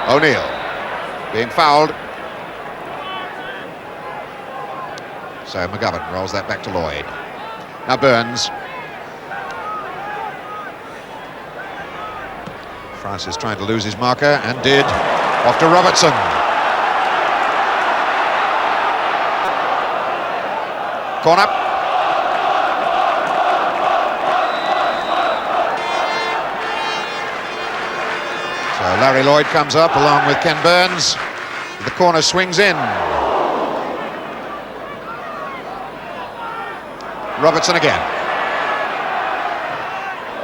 O'Neill being fouled. So McGovern rolls that back to Lloyd. Now Burns. Francis trying to lose his marker, and did. Off to Robertson. Corner. So Larry Lloyd comes up along with Ken Burns. The corner swings in. Robertson again.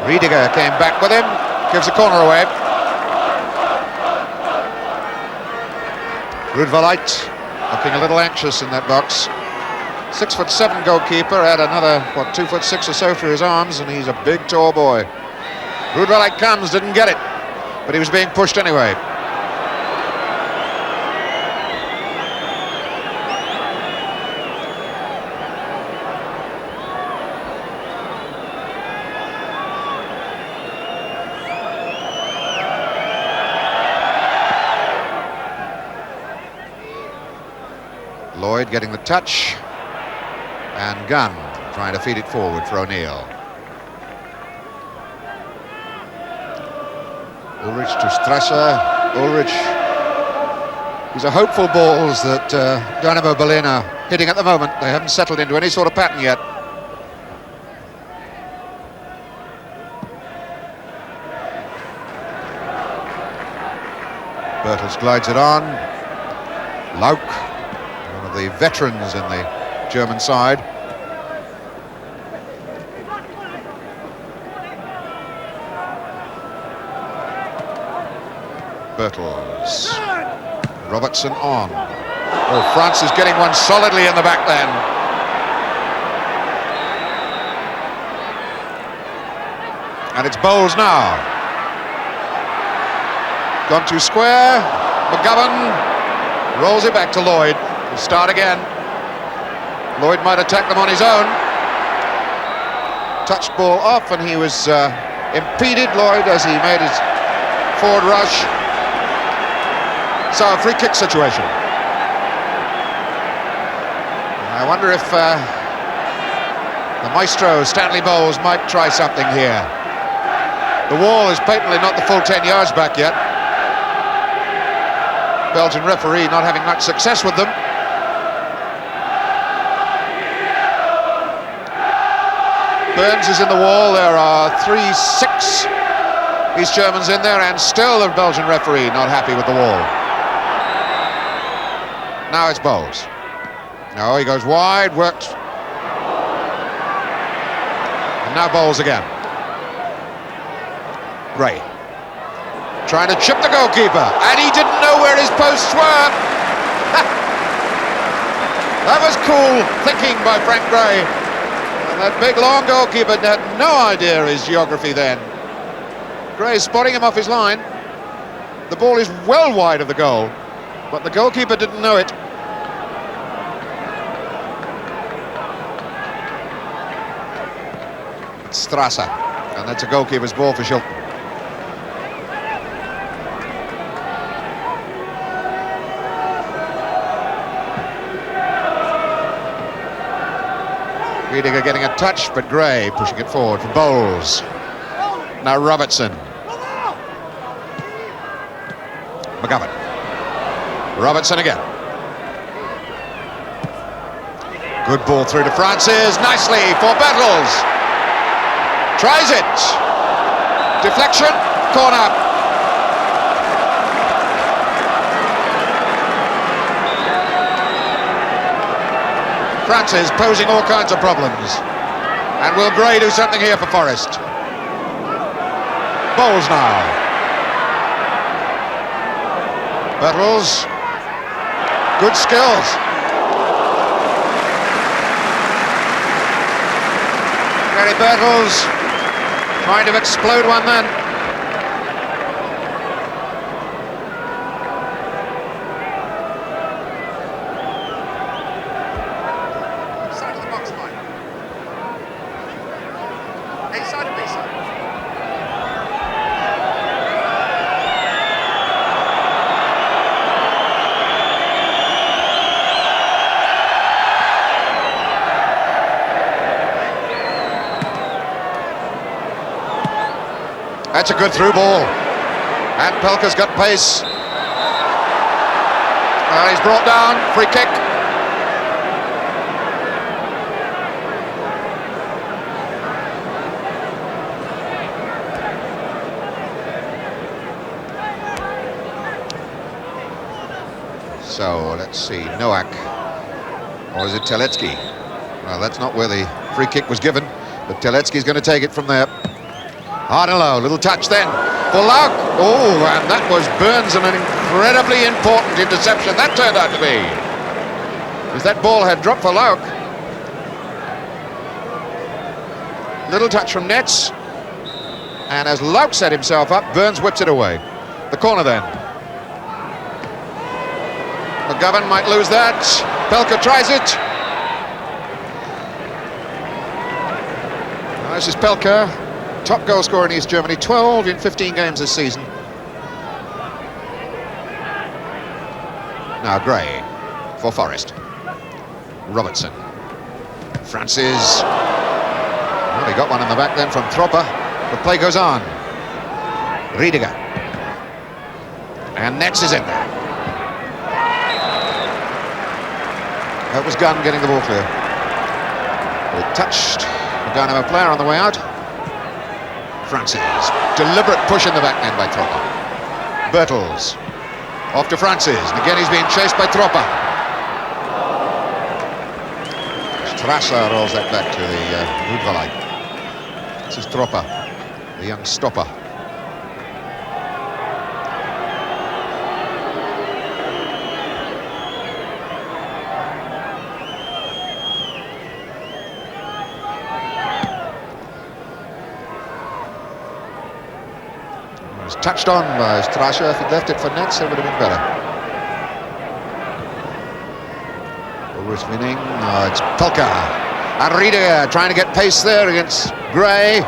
Riediger came back with him, gives the corner away. Rudvalait looking a little anxious in that box. 6'7" goalkeeper, had another, 2'6" or so for his arms, and he's a big, tall boy. Rudvalait comes, didn't get it, but he was being pushed anyway. Lloyd getting the touch, and Gunn trying to feed it forward for O'Neill. Ulrich to Strasser. Ulrich. These are hopeful balls that Dynamo Berlin are hitting at the moment. They haven't settled into any sort of pattern yet. Bertels glides it on. Lauk, one of the veterans in the German side. Bertels. Robertson on. Oh, France is getting one solidly in the back then. And it's Bowles now. Gone too square. McGovern rolls it back to Lloyd. He'll start again. Lloyd might attack them on his own. Touched ball off, and he was impeded, Lloyd, as he made his forward rush. So a free kick situation. I wonder if the maestro, Stanley Bowles, might try something here. The wall is patently not the full 10 yards back yet. Belgian referee not having much success with them. Burns is in the wall. There are 3-6 East Germans in there, and still the Belgian referee not happy with the wall. Now it's Bowles. No, he goes wide, worked. And now Bowles again. Gray. Trying to chip the goalkeeper, and he didn't know where his posts were. That was cool thinking by Frank Gray. And that big long goalkeeper had no idea his geography then. Gray spotting him off his line. The ball is well wide of the goal, but the goalkeeper didn't know it. Strasser, and that's a goalkeeper's ball for Schulten. Riediger getting a touch, but Gray pushing it forward for Bowles. Now Robertson. McGovern. Robertson again. Good ball through to Francis, nicely for Bertels. Tries it. Deflection, corner. Francis posing all kinds of problems. And will Gray do something here for Forest? Bowles now. Bertels. Good skills. Gary Bertels trying to explode one then. Side of the box line. A side and B side. that's a good through ball. And Pelka's got pace. He's brought down, free kick. So let's see, Nowak, or is it Teletsky? Well, that's not where the free kick was given, but Teletsky's going to take it from there. Hard and low, little touch then for Lauk. Oh, and that was Burns, and an incredibly important interception that turned out to be. Because that ball had dropped for Lauk. Little touch from Nets, and as Lauk set himself up, Burns whips it away. The corner then. McGovern might lose that. Pelka tries it. This is Pelka, top goal scorer in East Germany, 12 in 15 games this season. Now Gray for Forest. Robertson. Francis. Well, he got one in the back then from Tropper. The play goes on. Riediger. And Nets is in there. That was Gunn getting the ball clear. It touched the Dynamo player on the way out. Francis. Deliberate push in the back end by Tropper. Bertels. Off to Francis. And again he's being chased by Tropper. Strasser rolls that back to the Rudvalai. This is Tropper, the young stopper. Touched on by Strasser. If he'd left it for Nets, it would have been better. Ulrich winning. Oh, it's Pelka. And Riediger trying to get pace there against Gray.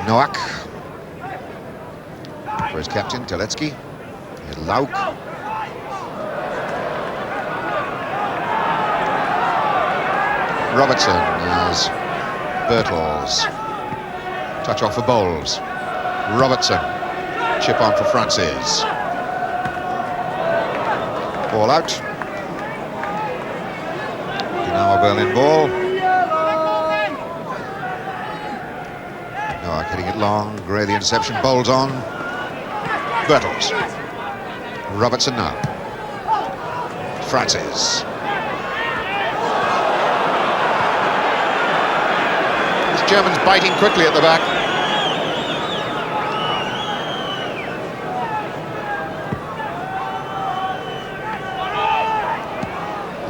Nowak. For his captain, Teletsky. Lauk. Robertson as Bertels. Touch off for Bowles. Robertson. Chip on for Francis. Ball out. Dynamo Berlin ball. Nowak hitting it long. Gray the interception. Bowles on. Bertels. Robertson now. Francis. Germans biting quickly at the back.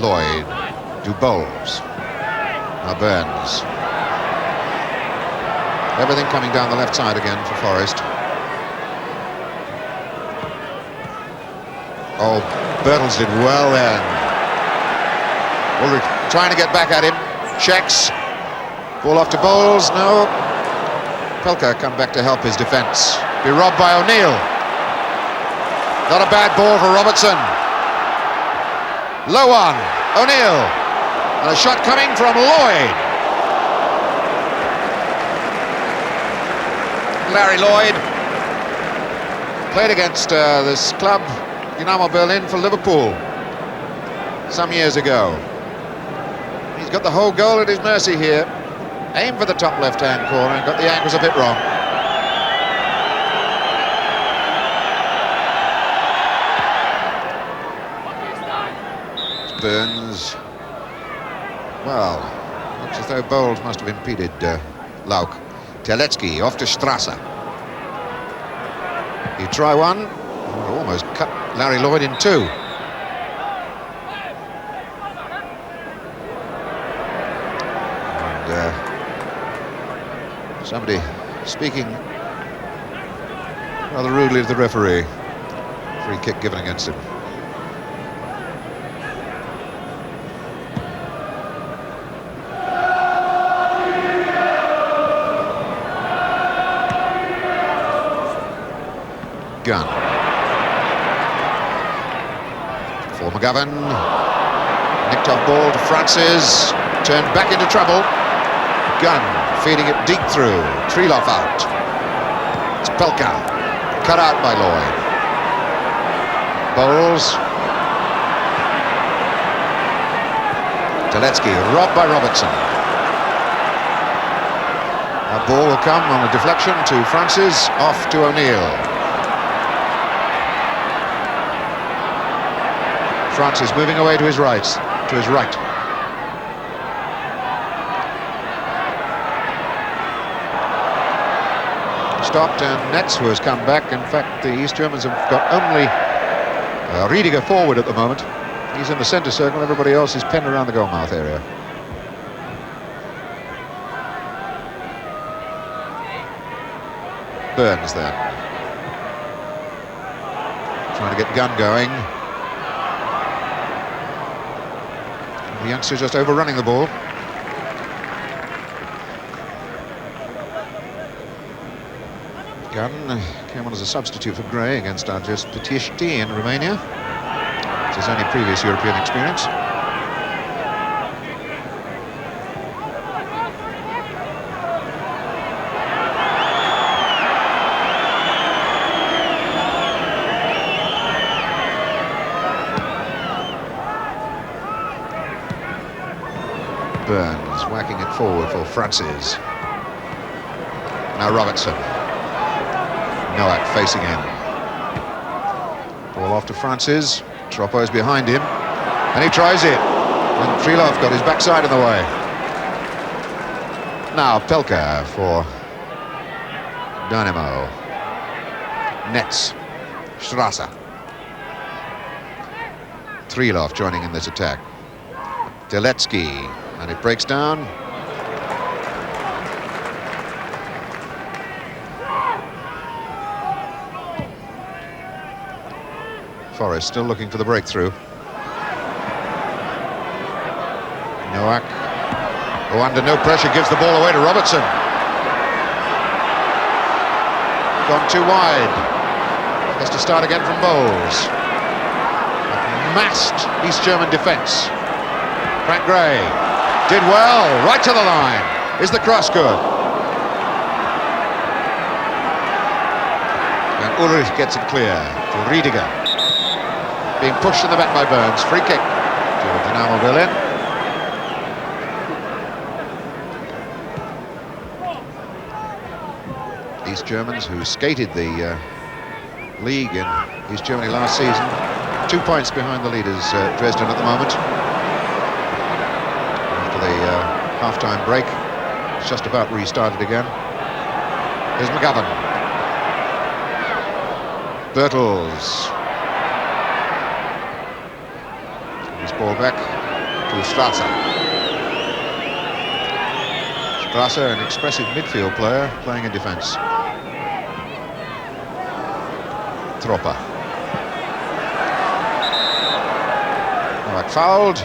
Lloyd, to Bowles. Now Burns. Everything coming down the left side again for Forest. Oh, Bertels did well then. Ulrich trying to get back at him. Checks. Ball off to Bowles, no. Pelka come back to help his defence. Be robbed by O'Neill. Not a bad ball for Robertson. Low one, O'Neill. And a shot coming from Lloyd. Larry Lloyd. Played against this club, Dynamo Berlin, for Liverpool some years ago. He's got the whole goal at his mercy here. Aimed for the top left-hand corner and got the angles a bit wrong. Burns. Well, looks as though Bowles must have impeded Lauk. Teletsky off to Strasser. You try one. Oh, almost cut Larry Lloyd in two. Somebody speaking rather rudely to the referee. Free kick given against him. Gunn. For McGovern. Nicked off ball to Francis, turned back into trouble. Gunn feeding it deep through. Trilov out. It's Pelka, cut out by Lloyd. Bowles. Teletsky robbed by Robertson. That ball will come on a deflection to Francis, off to O'Neill. Francis moving away to his right. Stopped, and Netz, who has come back. In fact, the East Germans have got only Riediger forward at the moment. He's in the centre circle, everybody else is penned around the goalmouth area. Burns then. Trying to get Gunn going. The youngster just overrunning the ball. Gunn came on as a substitute for Gray against Argis Pitești in Romania. It's his only previous European experience. Burns whacking it forward for Francis. Now Robertson. Nowak facing him. Ball off to Francis. Troppo is behind him, and he tries it. And Trilov got his backside in the way. Now Pelka for Dynamo. Netz. Strasser. Trilov joining in this attack. Teletsky, and it breaks down. Forrest still looking for the breakthrough. Nowak, who under no pressure gives the ball away to Robertson. Gone too wide. Has to start again from Bowles. Massed East German defence. Frank Gray did well, right to the line. Is the cross good? And Ulrich gets it clear to Riediger. Being pushed in the back by Burns. Free kick to Dynamo Berlin. East Germans, who skated the league in East Germany last season, 2 points behind the leaders, Dresden at the moment. After the half-time break, it's just about restarted again. Here's McGovern. Bertels. Ball back to Strasser. Strasser, an expressive midfield player, playing in defence. Troppa. Nowak fouled.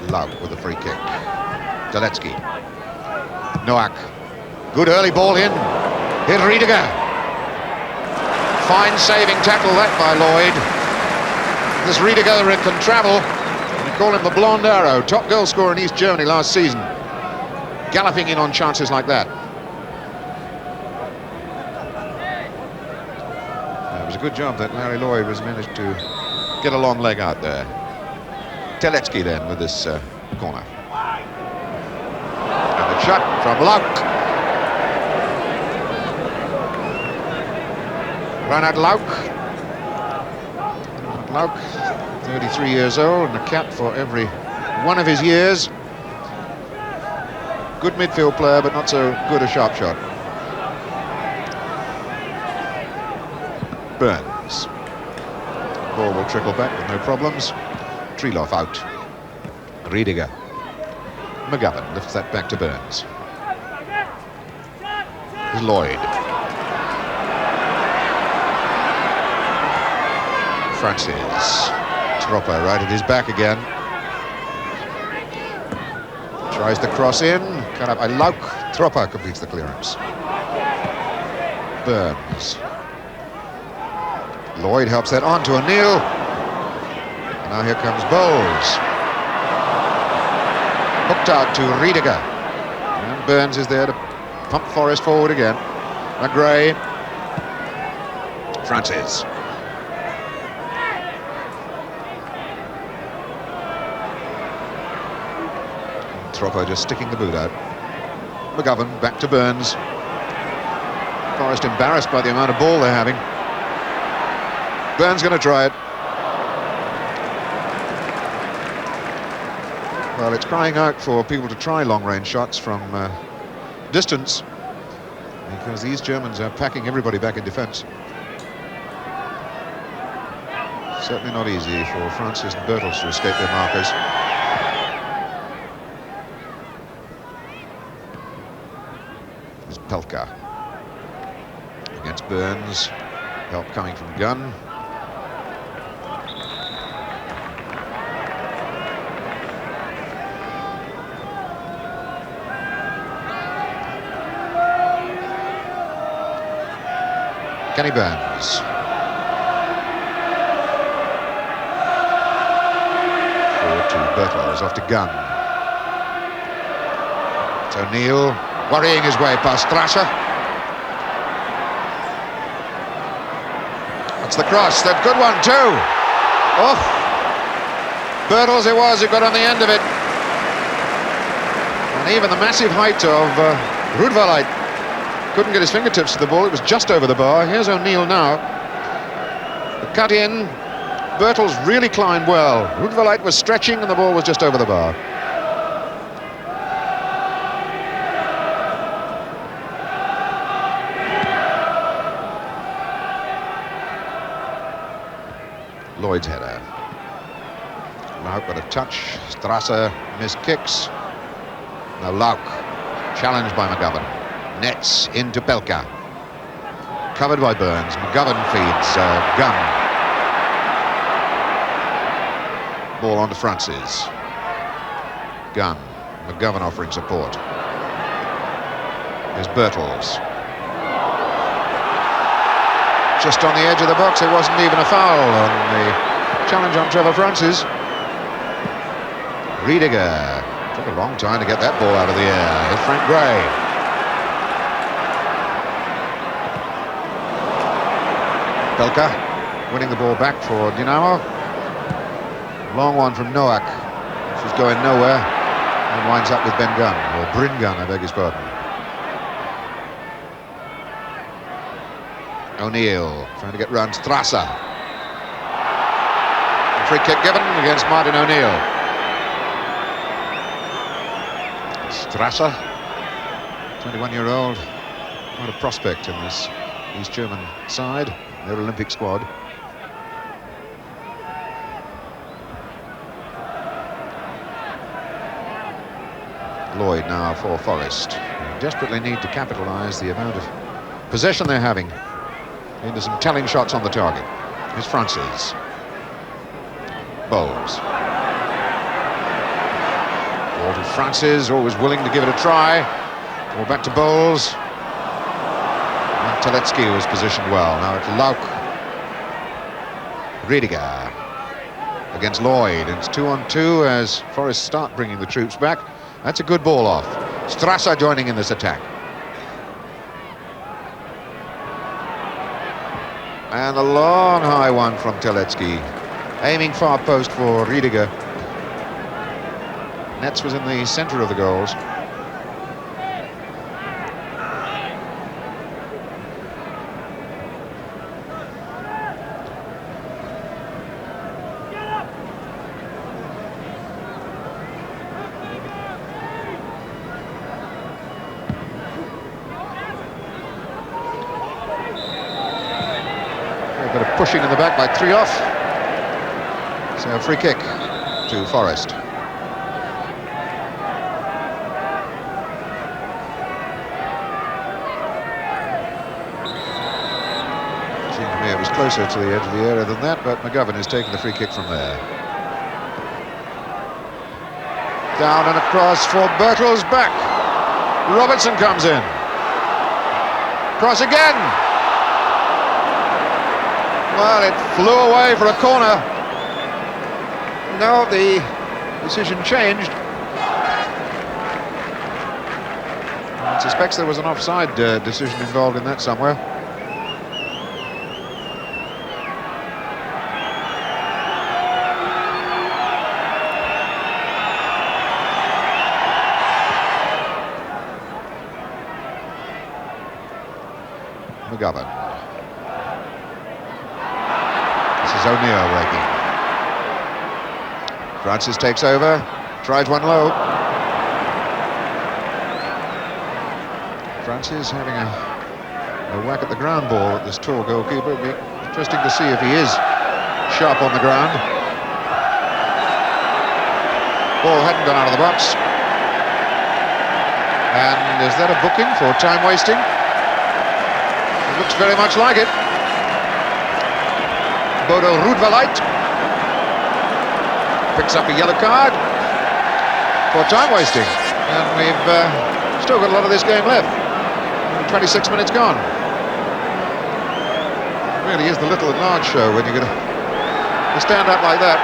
Lauk with a free kick. Teletsky. Nowak. Good early ball in. Here's Riediger. Fine saving tackle that by Lloyd. This Riediger can travel. We call him the Blonde Arrow, top goal scorer in East Germany last season. Galloping in on chances like that. It was a good job that Larry Lloyd was managed to get a long leg out there. Teletsky then with this corner. And a shot from Lauk. Reinhard Lauk. 33 years old and a cap for every one of his years. Good midfield player, but not so good a sharp shot. Burns. Ball will trickle back with no problems. Trilov out. Riediger. McGovern lifts that back to Burns. Here's Lloyd. Francis. Troppa right at his back again. Tries the cross in. Cut up by Lauk. Troppa completes the clearance. Burns. Lloyd helps that on to O'Neill. Now here comes Bowles. Hooked out to Riediger. And Burns is there to pump Forrest forward again. McGray. Francis. Troppo just sticking the boot out. McGovern back to Burns. Forrest embarrassed by the amount of ball they're having. Burns going to try it. Well, it's crying out for people to try long-range shots from distance, because these Germans are packing everybody back in defence. Certainly not easy for Francis and Bertels to escape their markers. There's Pelka against Burns. Help coming from Gunn. Kenny Burns. 4-2 Bertels off to Gunn. It's O'Neill worrying his way past Strasser. That's the cross, that good one too. Oh, Bertels it was who got on the end of it. And even the massive height of Rudvalait couldn't get his fingertips to the ball. It was just over the bar. Here's O'Neill now. The cut in. Bertels really climbed well. Rudvalait was stretching and the ball was just over the bar. Lloyd's header. Lauk got a touch. Strasser missed kicks. Now Lauk challenged by McGovern. Nets into Pelka. Covered by Burns. McGovern feeds Gunn. Ball on to Francis. Gunn. McGovern offering support. Here's Bertels. Just on the edge of the box. It wasn't even a foul on the challenge on Trevor Francis. Riediger. Took a long time to get that ball out of the air. Here's Frank Gray. Pelka winning the ball back for Dynamo. Long one from Noack. She's going nowhere and winds up with Ben Gunn, or Bryn Gunn, I beg his pardon. O'Neill trying to get round Strasser. Free kick given against Martin O'Neill. Strasser, 21-year-old, quite a prospect in this East German side. Their Olympic squad. Lloyd now for Forrest. They desperately need to capitalise the amount of possession they're having into some telling shots on the target. Here's Francis. Bowles. Ball to Francis, always willing to give it a try. Ball back to Bowles. Teletsky was positioned well. Now it's Lauk. Riediger against Lloyd. It's 2-on-2 as Forrest start bringing the troops back. That's a good ball off. Strasser joining in this attack. And a long high one from Teletsky. Aiming far post for Riediger. Nets was in the centre of the goals. Bit of pushing in the back by Trioff. So a free kick to Forrest. Seemed to me it was closer to the edge of the area than that, but McGovern is taking the free kick from there. Down and across for Bertels, back. Robertson comes in. Cross again. Well, it flew away for a corner. No, the decision changed. I suspect there was an offside decision involved in that somewhere. McGovern. This is O'Neill raking. Francis takes over, tries one low. Francis having a whack at the ground ball at this tall goalkeeper. It'll be interesting to see if he is sharp on the ground. Ball hadn't gone out of the box. And is that a booking for time wasting? It looks very much like it. Bodo Rudvalait picks up a yellow card for time wasting. And we've still got a lot of this game left. 26 minutes gone. It really is the little and large show when you're going to stand up like that.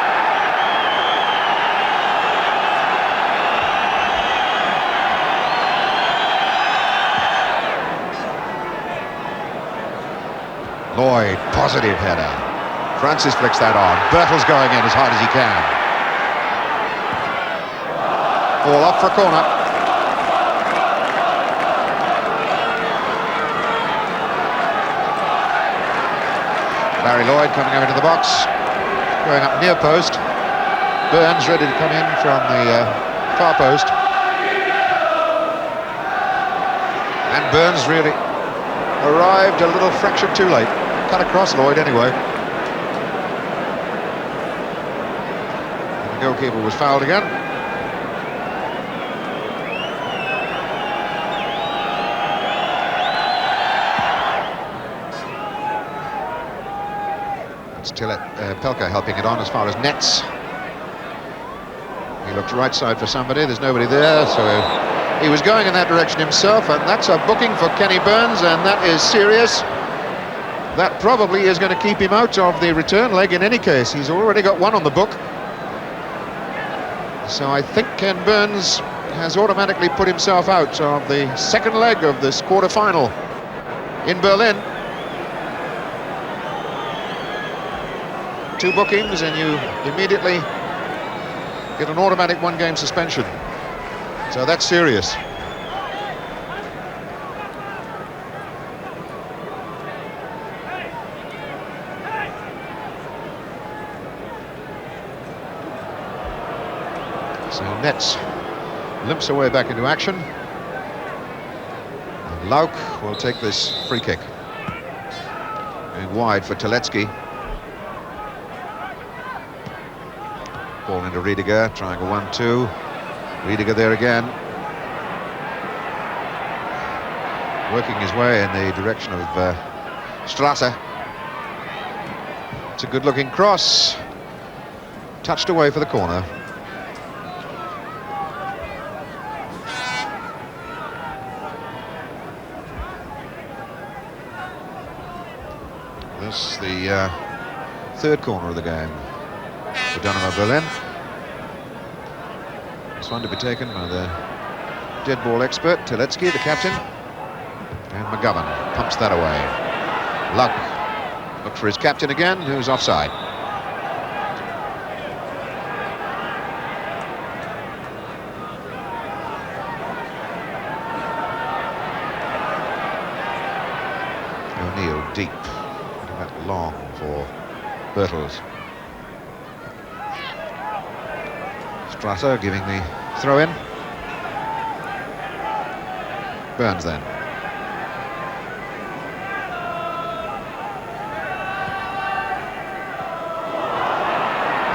Lloyd, positive header. Francis flicks that on. Bertel's going in as hard as he can. Ball up for a corner. Larry Lloyd coming over to the box, going up near post. Burns ready to come in from the far post. And Burns really arrived a little fraction too late. Cut across Lloyd anyway. And the goalkeeper was fouled again. Pelka helping it on as far as nets. He looked right side for somebody, there's nobody there, so he was going in that direction himself, and that's a booking for Kenny Burns, and that is serious. That probably is going to keep him out of the return leg in any case. He's already got one on the book. So I think Ken Burns has automatically put himself out of the second leg of this quarter-final in Berlin. 2 bookings and you immediately get an automatic 1-game suspension. So that's serious. So Nets limps away back into action. And Lauk will take this free kick. Going wide for Teletsky. Ball into Riediger, triangle 1-2. Riediger there again. Working his way in the direction of Strasser. It's a good-looking cross. Touched away for the corner. This is the third corner of the game for Dynamo Berlin. It's one to be taken by the dead ball expert, Teletsky, the captain. And McGovern pumps that away. Luck looks for his captain again, who's offside. O'Neill deep. That long for Bertels. Strasser giving the throw in. Burns then.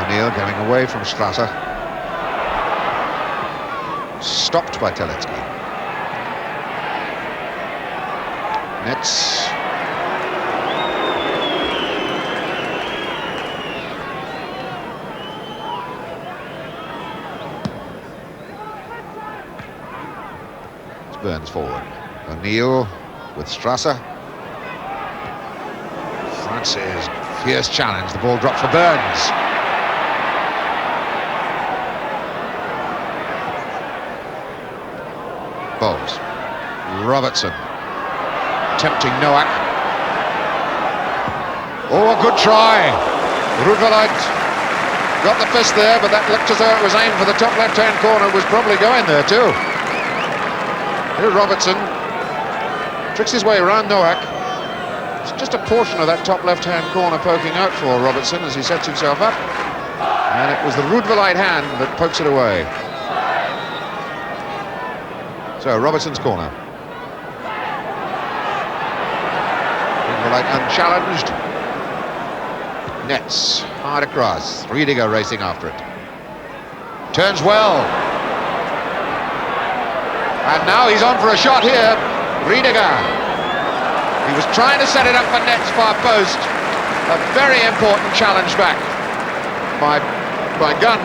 O'Neill going away from Strasser. Stopped by Teletsky. Nets. Burns forward. O'Neill with Strasser. Francis Fierce challenge, the ball dropped for Burns. Bowles. Robertson. Tempting Nowak. Oh, a good try. Rudvelight got the fist there, but that looked as though it was aimed for the top left-hand corner. It was probably going there too. Here's Robertson. Tricks his way around Nowak. It's just a portion of that top left-hand corner poking out for Robertson as he sets himself up. And it was the Rudvelight hand that pokes it away. So, Robertson's corner. Rudvelight unchallenged. Nets, hard across. Riediger racing after it. Turns well. And now he's on for a shot here. Riediger. He was trying to set it up for Nets far post. A very important challenge back by Gunn.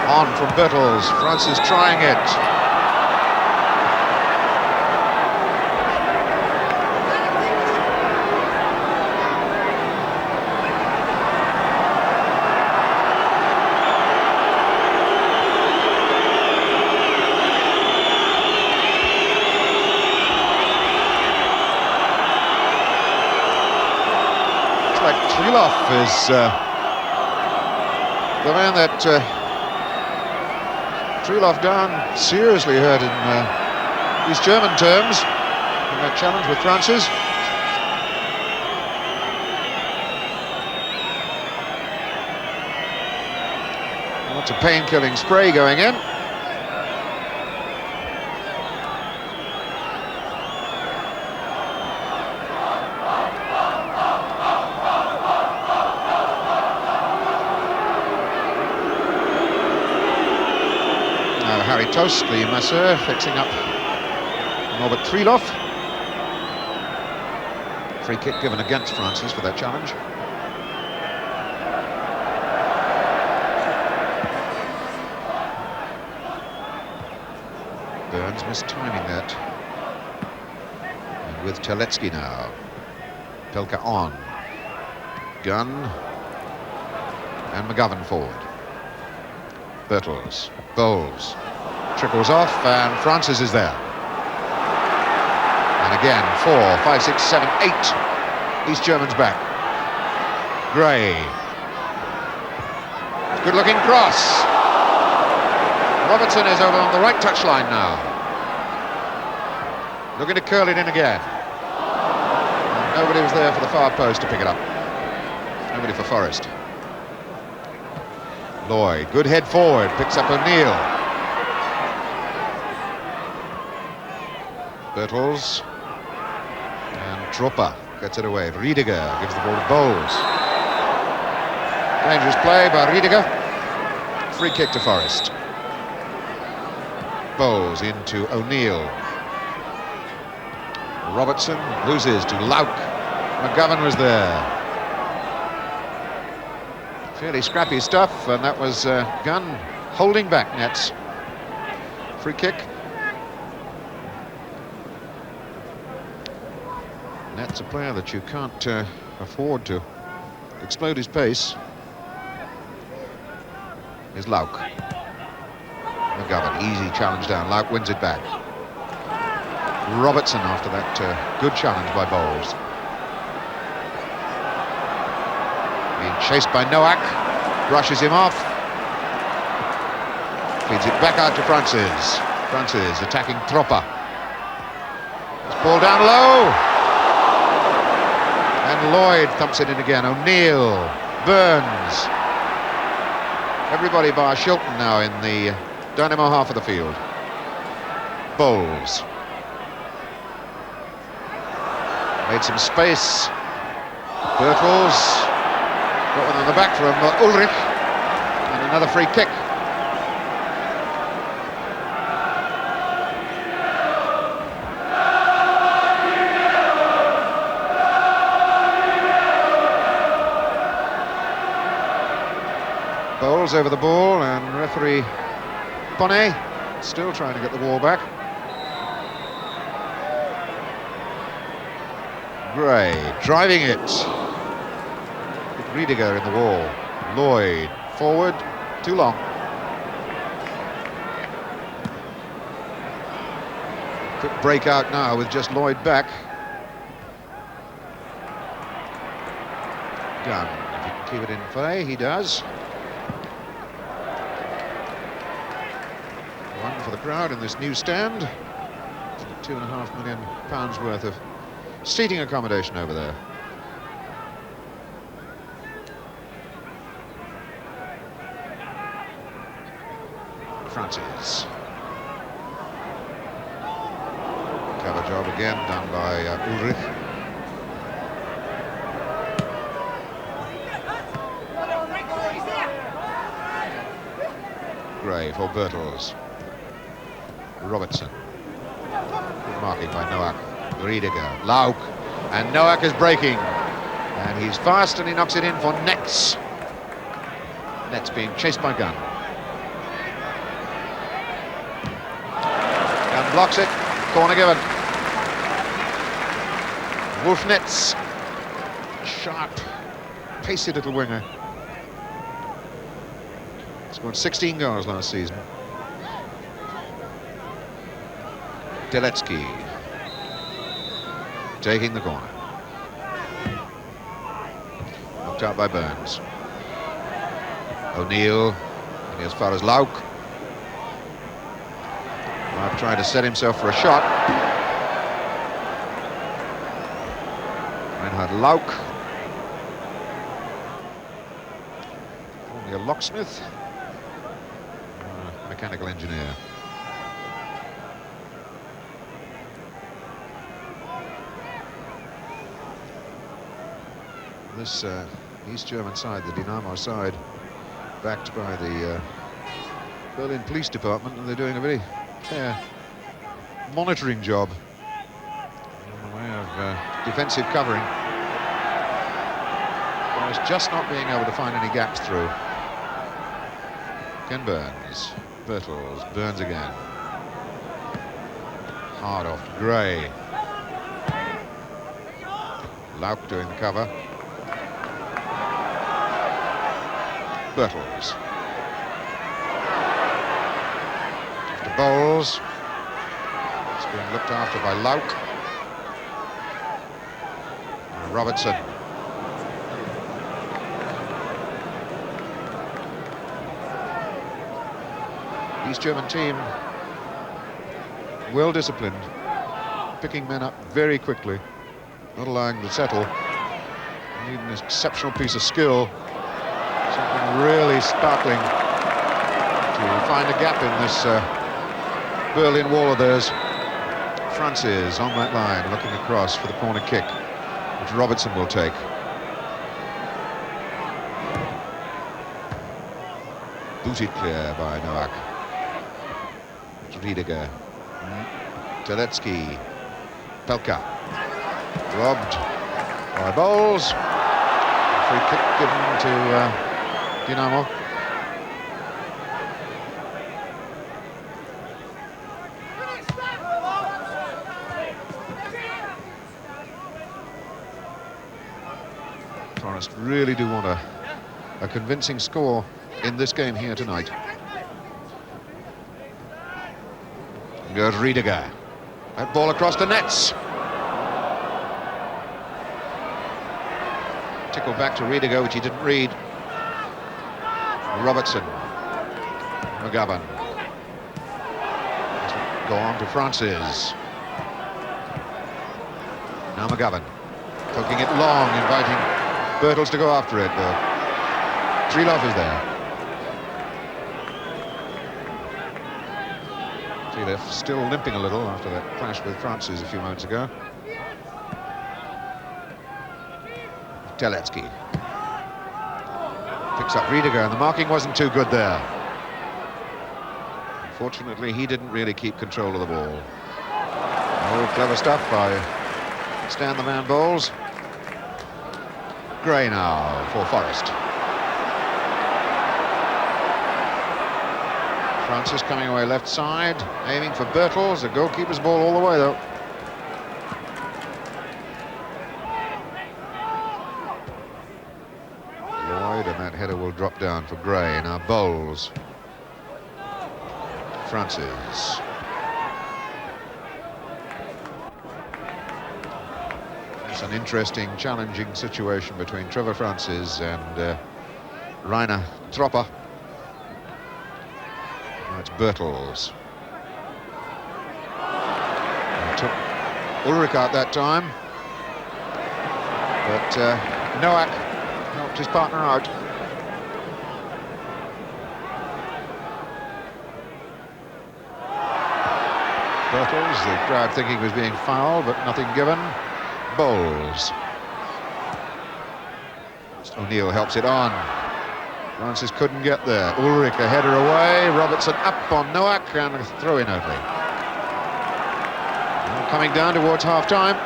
On from Birtles. Francis trying it. Trilov is the man that Trilov down seriously hurt in East German terms in that challenge with Francis. Lots of pain-killing spray going in. Harry Toast, the masseur, fixing up Norbert Trilov. Free kick given against Francis for that challenge. Burns mistiming that. And with Terlecki now. Pelka on. Gunn. And McGovern forward. Birtles. Bowles. Trickles off, and Francis is there. And again, 4, 5, 6, 7, 8. East Germans back. Gray. Good-looking cross. Robertson is over on the right touchline now. Looking to curl it in again. And nobody was there for the far post to pick it up. Nobody for Forrest. Lloyd, good head forward, picks up O'Neill. Birtles. And Tropper gets it away. Riediger gives the ball to Bowles. Dangerous play by Riediger. Free kick to Forrest. Bowles into O'Neill. Robertson loses to Lauk. McGovern was there. Fairly scrappy stuff, and that was Gunn holding back Nets. Free kick. Nets a player that you can't afford to explode his pace. Is Lauk. McGovern, easy challenge down. Lauk wins it back. Robertson after that good challenge by Bowles. Being chased by Nowak, brushes him off. Feeds it back out to Francis. Francis attacking Tropper. This ball down low. And Lloyd thumps it in again. O'Neill, Burns. Everybody bar Shilton now in the Dynamo half of the field. Bowles. Made some space. Birtles. Got one on the back from Ulrich. And another free kick. Bowles over the ball, and referee Bonnet still trying to get the ball back. Gray driving it. Riediger in the wall. Lloyd forward, too long. Quick break out now with just Lloyd back. Gunn, if he can keep it in play, he does. One for the crowd in this new stand. £2.5 million worth of seating accommodation over there. Francis. Cover job again done by Ulrich. Gray for Bertels. Robertson. Good marking by Noack. Riediger. Lauk. And Noack is breaking. And he's fast and he knocks it in for Nets. Nets being chased by Gunn. Gunn blocks it. Corner given. Wolf Nets. Sharp, pacey little winger. Scored 16 goals last season. Deletsky taking the corner. Knocked out by Burns. O'Neill, and as far as Lauk. Mark trying to set himself for a shot. Reinhard Lauk. Only a locksmith. Mechanical engineer. This East German side, the Dynamo side, backed by the Berlin Police Department, and they're doing a very fair monitoring job in the way of defensive covering. Whereas just not being able to find any gaps through. Ken Burns, Bertels, Burns again. Hard off to Gray. Lauk doing the cover. Bertels. To Bowles. It's being looked after by Lauk. And Robertson. East German team well disciplined, picking men up very quickly, not allowing them to settle. Need an exceptional piece of skill. Something really startling to find a gap in this Berlin wall of theirs. Francis on that line, looking across for the corner kick, which Robertson will take. Booted clear by Noack. It's Riediger. Teletsky. Pelka. Robbed by Bowles. Free kick given to Dynamo. Forest really do want a convincing score in this game here tonight. Goes Riediger. That ball across the nets. Tickled back to Riediger, which he didn't read. Robertson. McGovern. Go on to Francis. Now McGovern. Poking it long, inviting Bertels to go after it. Trilov is there. Trilov still limping a little after that clash with Francis a few moments ago. Teletsky. Picks up Riediger, and the marking wasn't too good there. Unfortunately, he didn't really keep control of the ball. Oh, clever stuff by Stan the Man Bowles. Gray now for Forest. Francis coming away left side, aiming for Bertels. A goalkeeper's ball all the way, though. and that header will drop down for Gray. Now Bowles. Francis. It's an interesting, challenging situation between Trevor Francis and Rainer Tropper. Now it's Bertels. He took Ulrich out that time, but Noack helped his partner out. Bertels, the crowd thinking he was being fouled, but nothing given. Bowles. O'Neill helps it on. Francis couldn't get there. Ulrich a header away. Robertson up on Noack and a throw-in only. Now coming down towards half-time.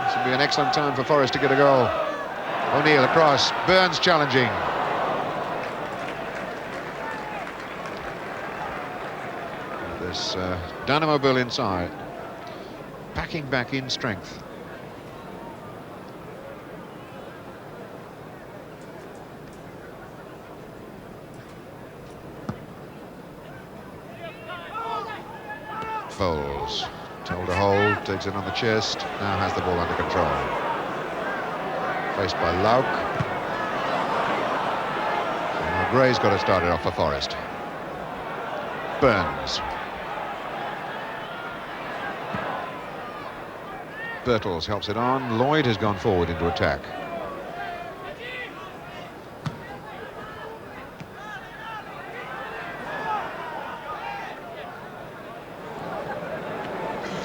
This would be an excellent time for Forest to get a goal. O'Neill across. Burns challenging. This Dynamo Berlin side packing back in strength. Foles told to hold, takes it on the chest, now has the ball under control. Faced by Lauk. So now Gray's got to start it off for Forest. Burns. Bertels helps it on. Lloyd has gone forward into attack.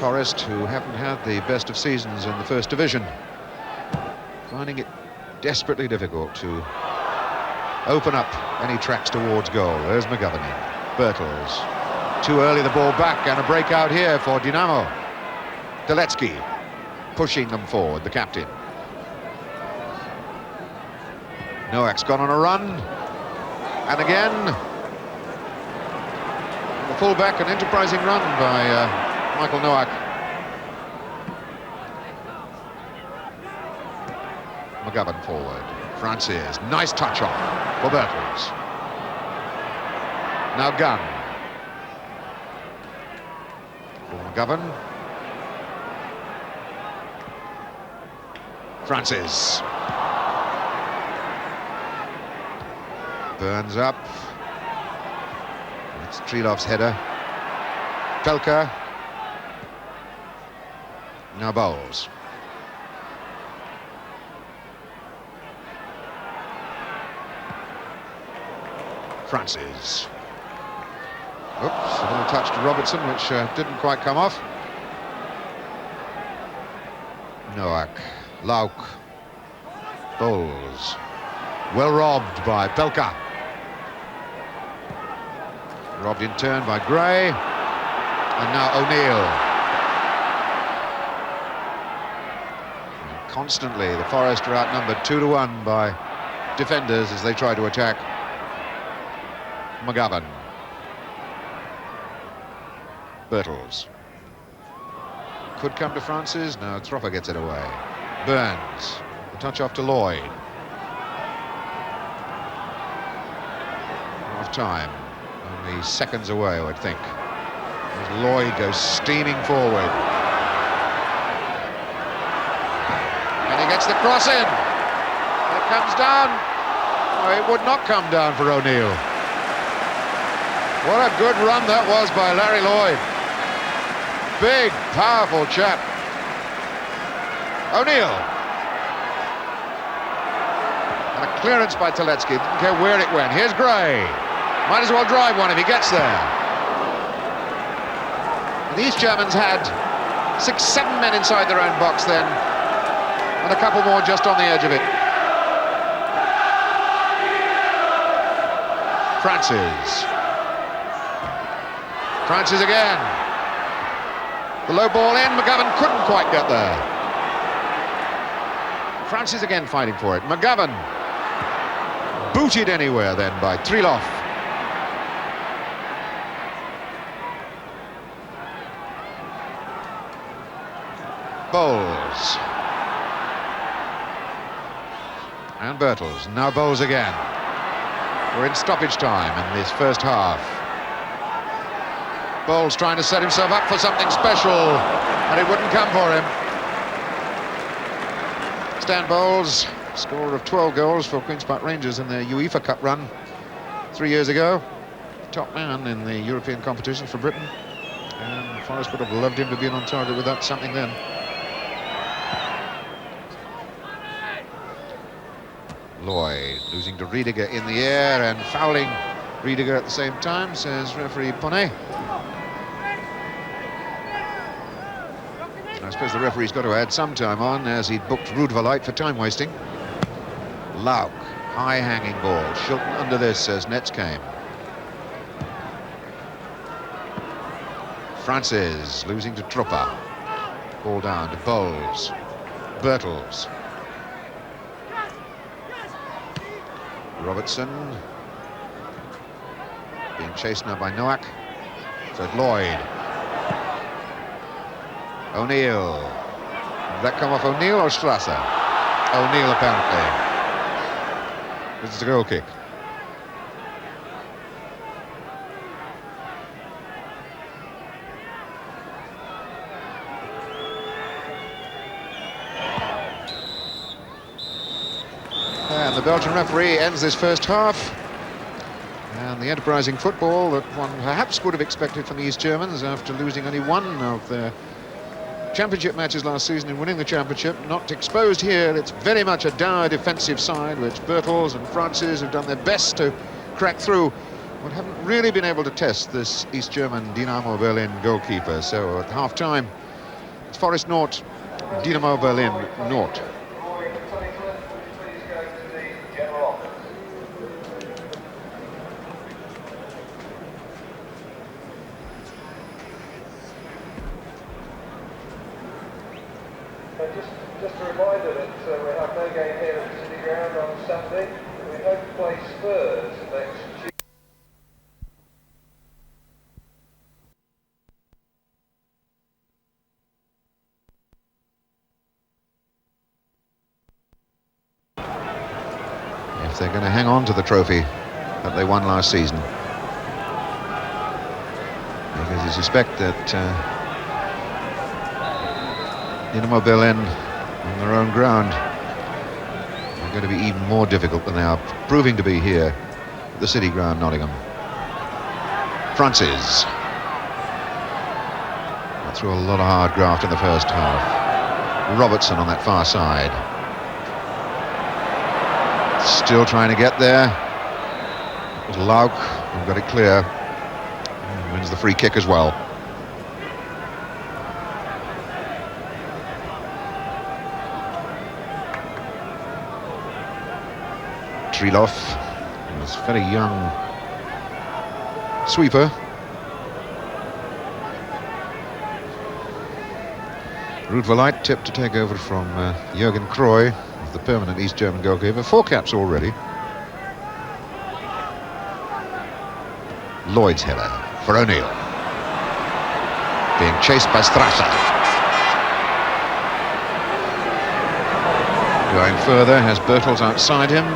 Forest, who haven't had the best of seasons in the First Division, finding it desperately difficult to open up any tracks towards goal. There's McGovern in. Bertels. Too early the ball back, and a breakout here for Dynamo. Teletsky pushing them forward, the captain. Noack's gone on a run. And again, the full-back, an enterprising run by Michael Noack. McGovern forward. Francis, nice touch off for Bertels. Now Gunn. For McGovern. Francis. Burns up. It's Trilov's header. Pelka. Now Bowles. Francis. Oops, a little touch to Robertson, which didn't quite come off. Noack. Lauk. Bowles. Well robbed by Pelka. Robbed in turn by Gray. And now O'Neill. Constantly, the Forest are outnumbered 2-1 by defenders as they try to attack. McGovern. Bertels. Could come to Francis. No, Tropper gets it away. Burns. The touch off to Lloyd. Half time. Only seconds away, I would think. As Lloyd goes steaming forward. And he gets the cross in. It comes down. Oh, it would not come down for O'Neill. What a good run that was by Larry Lloyd. Big, powerful chap. O'Neill. And a clearance by Teletsky. Didn't care where it went. Here's Gray. Might as well drive one if he gets there. And these Germans had 6-7 men inside their own box then. And a couple more just on the edge of it. Francis. Francis again. The low ball in, McGovern couldn't quite get there. Francis again fighting for it. McGovern booted anywhere then by Trilov. Bowles. And Bertels, now Bowles again. We're in stoppage time in this first half. Bowles trying to set himself up for something special, and it wouldn't come for him. Stan Bowles, scorer of 12 goals for Queen's Park Rangers in their UEFA Cup run 3 years ago. Top man in the European competition for Britain. And Forrest would have loved him to be on target with that something then. Lloyd losing to Riediger in the air and fouling Riediger at the same time, says referee Ponnet. I suppose the referee's got to add some time on, as he'd booked Roodverlight for time wasting. Lauk, high hanging ball. Shilton under this as nets came. Francis losing to Trupper. Ball down to Bowles. Bertels. Robertson being chased now by Noack. So Lloyd. O'Neill. Did that come off O'Neill or Strasser? O'Neill apparently. This is a goal kick. And the Belgian referee ends this first half. And the enterprising football that one perhaps would have expected from the East Germans after losing only one of their championship matches last season and winning the championship, not exposed here. It's very much a dour defensive side, which Bertels and Francis have done their best to crack through, but haven't really been able to test this East German Dynamo Berlin goalkeeper. So at half-time, it's Forest 0, Dynamo Berlin 0. Just a reminder that we have no game here at the City Ground on Saturday. We hope to play Spurs next Tuesday. If they're going to hang on to the trophy that they won last season. Because you suspect that Dynamo Berlin on their own ground are going to be even more difficult than they are proving to be here at the City Ground, Nottingham. Francis. Got through a lot of hard graft in the first half. Robertson on that far side. Still trying to get there. It was Lauk who got it clear. And wins the free kick as well. Trilov was a very young sweeper. Roodverlight tipped to take over from Jürgen Kroy, the permanent East German goalkeeper. 4 caps already. Lloyd's header for O'Neill. Being chased by Strasser. Going further has Bertels outside him.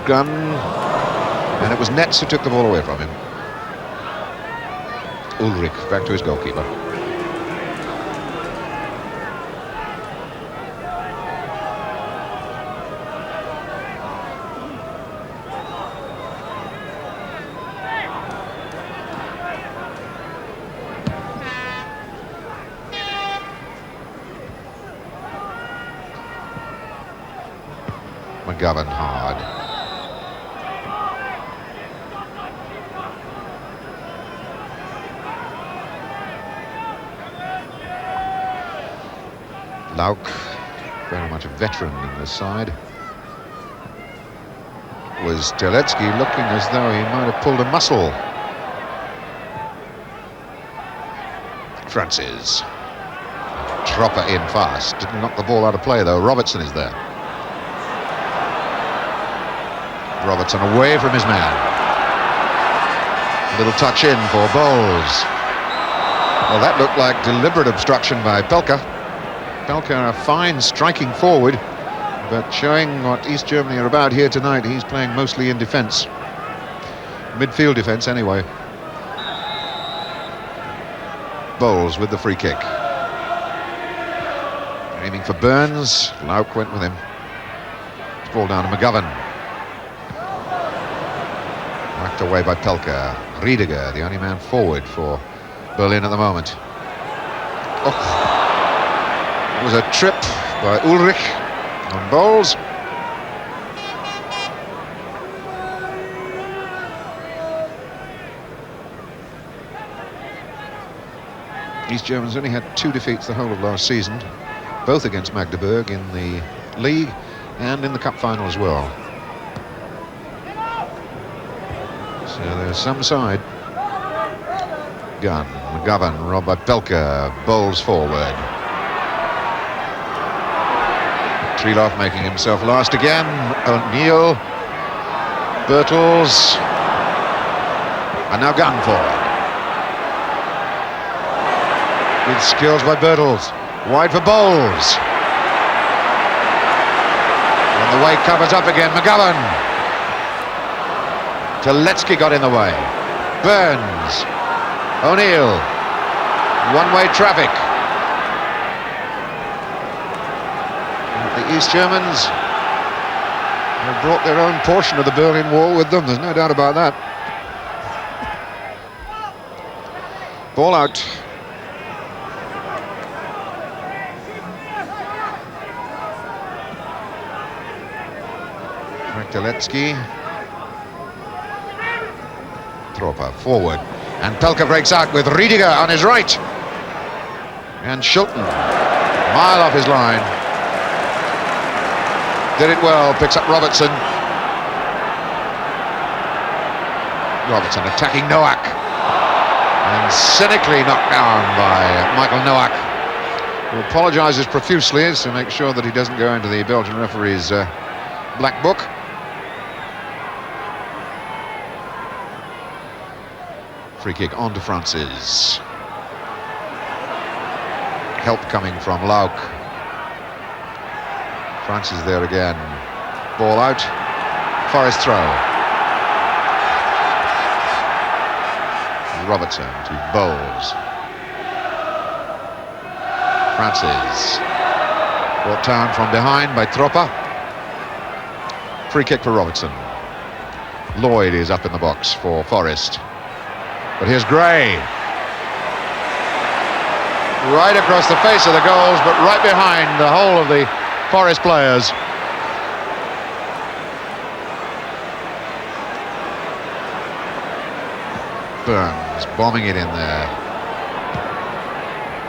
Gun, and it was Netz who took the ball away from him. Ulrich back to his goalkeeper. McGovern hard. Lauk, very much a veteran in this side. Was Teletsky looking as though he might have pulled a muscle. Francis. Tropper in fast. Didn't knock the ball out of play though. Robertson is there. Robertson away from his man. A little touch in for Bowles. Well, that looked like deliberate obstruction by Pelka. Pelka, a fine striking forward, but showing what East Germany are about here tonight. He's playing mostly in defence. Midfield defence, anyway. Bowles with the free kick. Aiming for Burns. Lauk went with him. Ball down to McGovern. Whacked away by Pelka. Riediger, the only man forward for Berlin at the moment. Oh. It was a trip by Ulrich on Bowles. East Germans only had 2 defeats the whole of last season, both against Magdeburg in the league and in the cup final as well. So there's some side. Gunn, McGovern, robbed by Pelka, Bowles forward. Trilov making himself last again. O'Neill, Bertels, and now Gunn forward. Good skills by Bertels. Wide for Bowles. And the way covers up again. McGovern. Teletsky got in the way. Burns. O'Neill. One-way traffic. The East Germans have brought their own portion of the Berlin Wall with them. There's no doubt about that. Ball out. Teletsky. Tropper forward. And Pelka breaks out with Riediger on his right. And Schulten, mile off his line. Did it well, picks up Robertson. Robertson attacking Nowak. And cynically knocked down by Michael Nowak, who apologises profusely to make sure that he doesn't go into the Belgian referee's black book. Free kick on to Francis. Help coming from Lauk. Francis there again. Ball out. Forest throw. Robertson to Bowles. Francis. Brought down from behind by Tropper. Free kick for Robertson. Lloyd is up in the box for Forest. But here's Gray. Right across the face of the goals, but right behind the whole of the Forest players. Burns bombing it in there.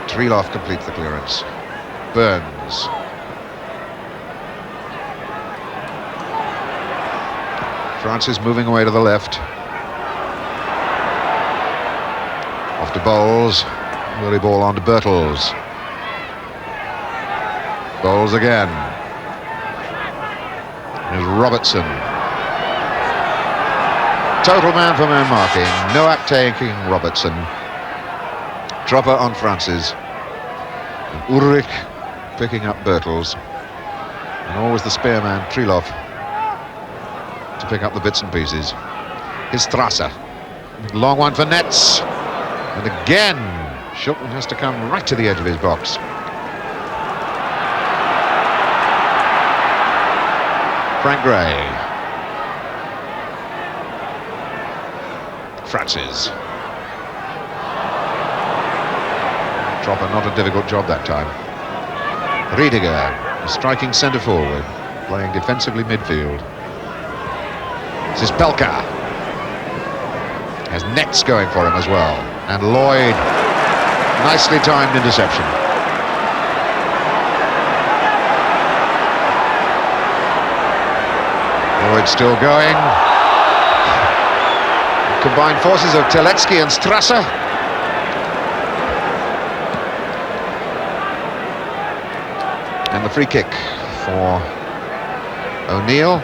Trilov completes the clearance. Burns. Francis moving away to the left. Off to Bowles. Early ball on to Bertels. Bowles again. Here's Robertson. Total man-for-man marking. Nowak taking Robertson. Tropper on Francis. And Ulrich picking up Bertels. And always the spare man, Trilov, to pick up the bits and pieces. Here's Strasser. Long one for Netz. And again, Schulten has to come right to the edge of his box. Frank Gray. Francis. Tropper, not a difficult job that time. Riediger, striking centre forward, playing defensively midfield. This is Pelka. Has Netz going for him as well. And Lloyd, nicely timed interception. Lloyd still going. Combined forces of Teletsky and Strasser. And the free kick for O'Neill.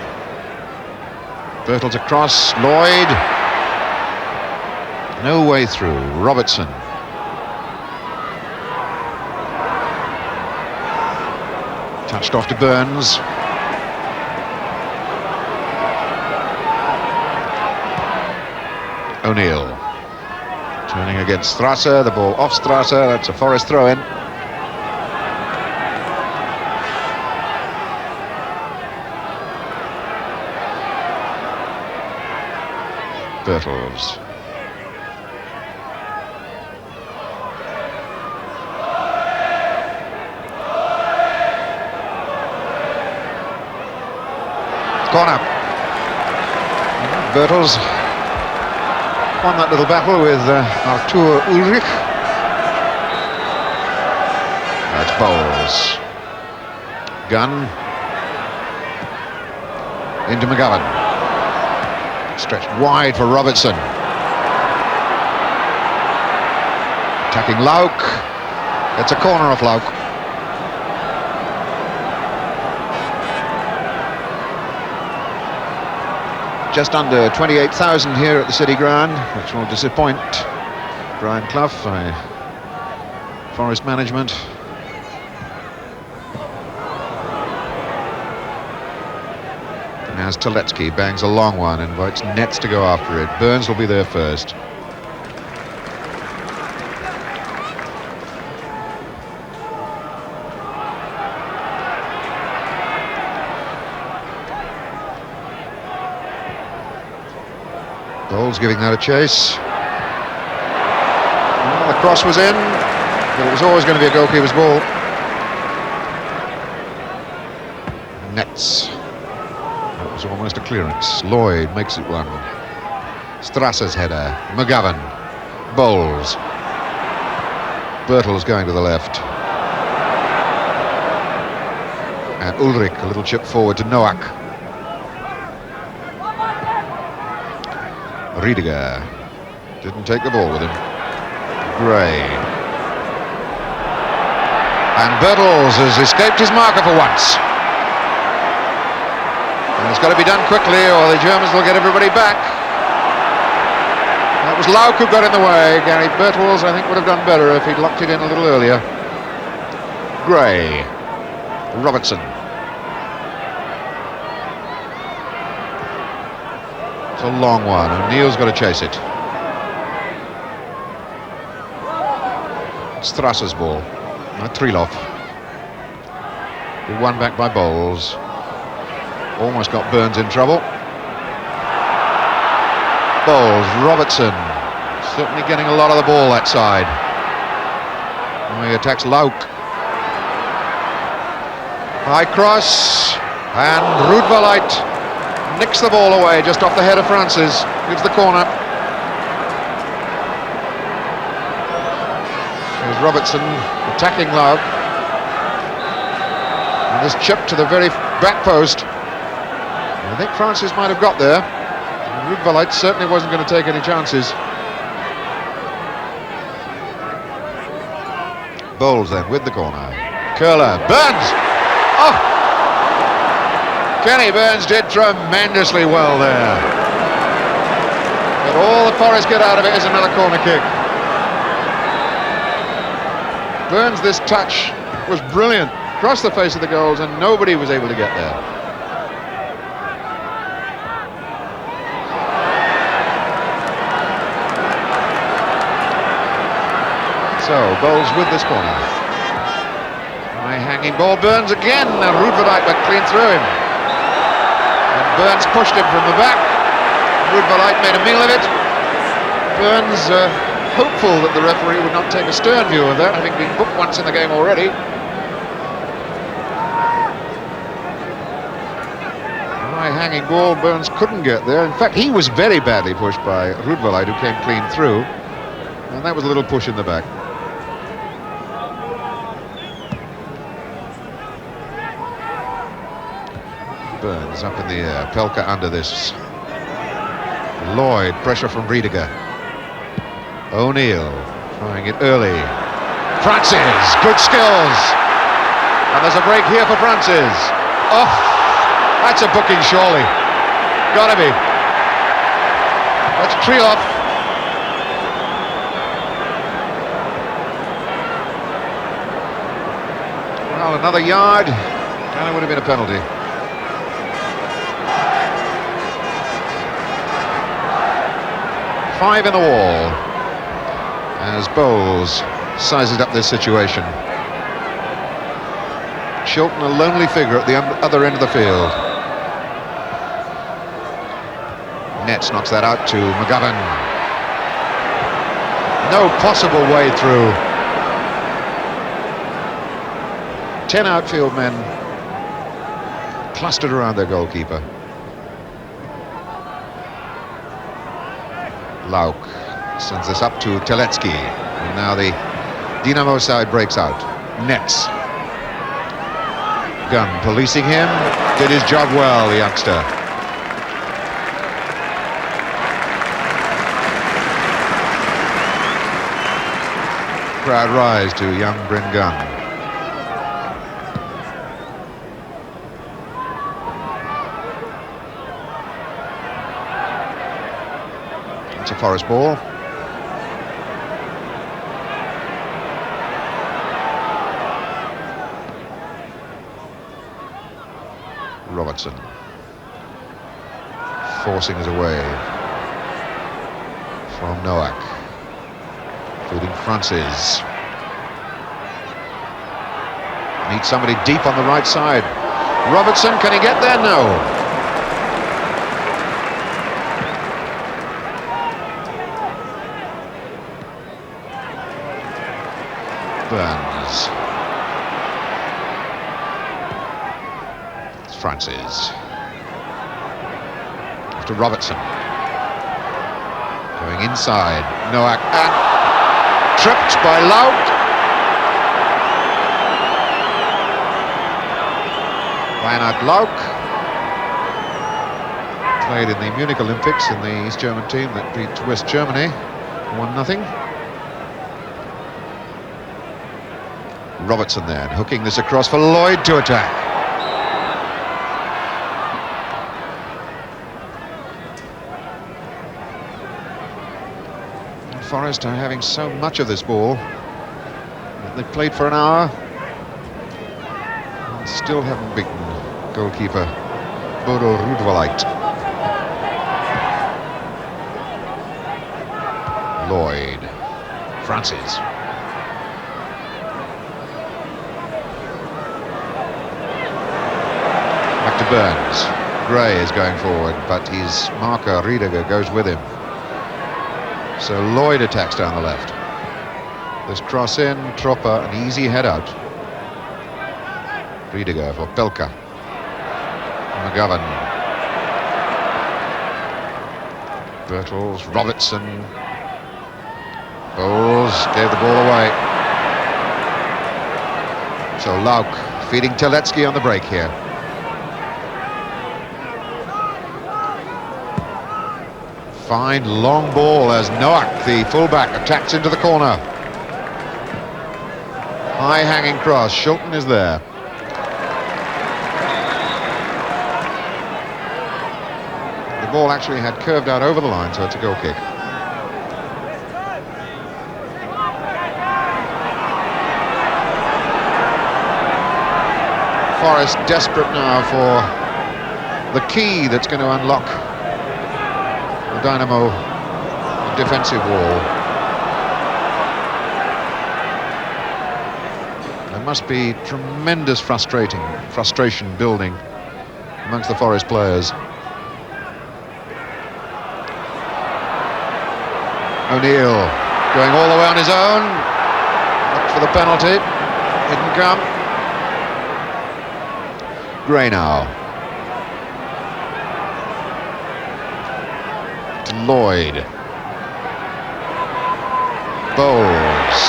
Bertels across, Lloyd. No way through, Robertson. Touched off to Burns. O'Neill turning against Strasser, the ball off Strasser, that's a Forest throw-in. Bertels. Corner. Bertels won that little battle with Artur Ulrich. That's Bowles. Gunn. Into McGovern. Stretched wide for Robertson. Attacking Lauk. It's a corner off Lauk. Just under 28,000 here at the City Ground, which will disappoint Brian Clough, Forest management. As Teletsky bangs a long one, invites Nets to go after it. Burns will be there first. Bowles giving that a chase. Well, the cross was in, but it was always going to be a goalkeeper's ball. Nets. That was almost a clearance. Lloyd makes it one. Strasser's header. McGovern. Bowles. Bertels going to the left. And Ulrich, a little chip forward to Noack. Riediger didn't take the ball with him. Gray. And Bertels has escaped his marker for once. And it's got to be done quickly or the Germans will get everybody back. That was Lauk who got in the way. Gary Bertels, I think, would have done better if he'd locked it in a little earlier. Gray. Robertson. It's a long one, and Neil's got to chase it. Strasser's ball. Trilov. Won back by Bowles. Almost got Burns in trouble. Bowles, Robertson. Certainly getting a lot of the ball that side. Now he attacks Lauk. High cross. And Roodvalait nicks the ball away just off the head of Francis. Gives the corner. Here's Robertson attacking Lauk. And this chip to the very back post. I think Francis might have got there. Roodvalait certainly wasn't going to take any chances. Bowles then with the corner. Curler. Burns! Oh! Kenny Burns did tremendously well there. But all the Forest get out of it is another corner kick. Burns, this touch was brilliant. Across the face of the goals and nobody was able to get there. So, Bowles with this corner. High hanging ball, Burns again. Now Roodvalait went clean through him. Burns pushed him from the back. Roodvalait made a meal of it. Burns hopeful that the referee would not take a stern view of that, having been booked once in the game already. High hanging ball, Burns couldn't get there. In fact, he was very badly pushed by Roodvalait, who came clean through. And that was a little push in the back. Burns up in the air, Pelka under this. Lloyd, pressure from Riediger. O'Neill trying it early. Francis, good skills. And there's a break here for Francis. Oh, that's a booking surely. Gotta be. That's Trilov. Well, another yard, and it would have been a penalty. 5 in the wall as Bowles sizes up this situation. Shilton, a lonely figure at the other end of the field. Nets knocks that out to McGovern. No possible way through. 10 outfield men clustered around their goalkeeper. Lauk sends this up to Teletsky, and now the Dynamo side breaks out. Nets. Gunn policing him, did his job well, the youngster. Crowd rise to young Bryn Gunn. It's a Forest ball. Robertson forcing his away from Noack, feeding Francis. Needs somebody deep on the right side. Robertson, can he get there? No. Burns. Francis. To Robertson. Going inside. Noack and tripped by Lauk. Reinhard Lauk. Played in the Munich Olympics in the East German team that beat West Germany 1-0. Robertson then hooking this across for Lloyd to attack. Forest are having so much of this ball. They played for an hour and still haven't beaten goalkeeper Bodo Rudvalait. Lloyd. Francis. Back to Burns. Gray is going forward, but his marker, Riediger, goes with him. So Lloyd attacks down the left. This cross in, Tropper, an easy head out. Riediger for Pelka. McGovern. Bertels, Robertson. Bowles gave the ball away. So Lauk feeding Teletsky on the break here. Fine long ball as Noack, the fullback, attacks into the corner. High hanging cross. Shilton is there. The ball actually had curved out over the line, so it's a goal kick. Forest desperate now for the key that's going to unlock the Dynamo defensive wall. There must be tremendous frustration building amongst the Forest players. O'Neill going all the way on his own. Look for the penalty. Didn't come. Gray now. To Lloyd. Bowles.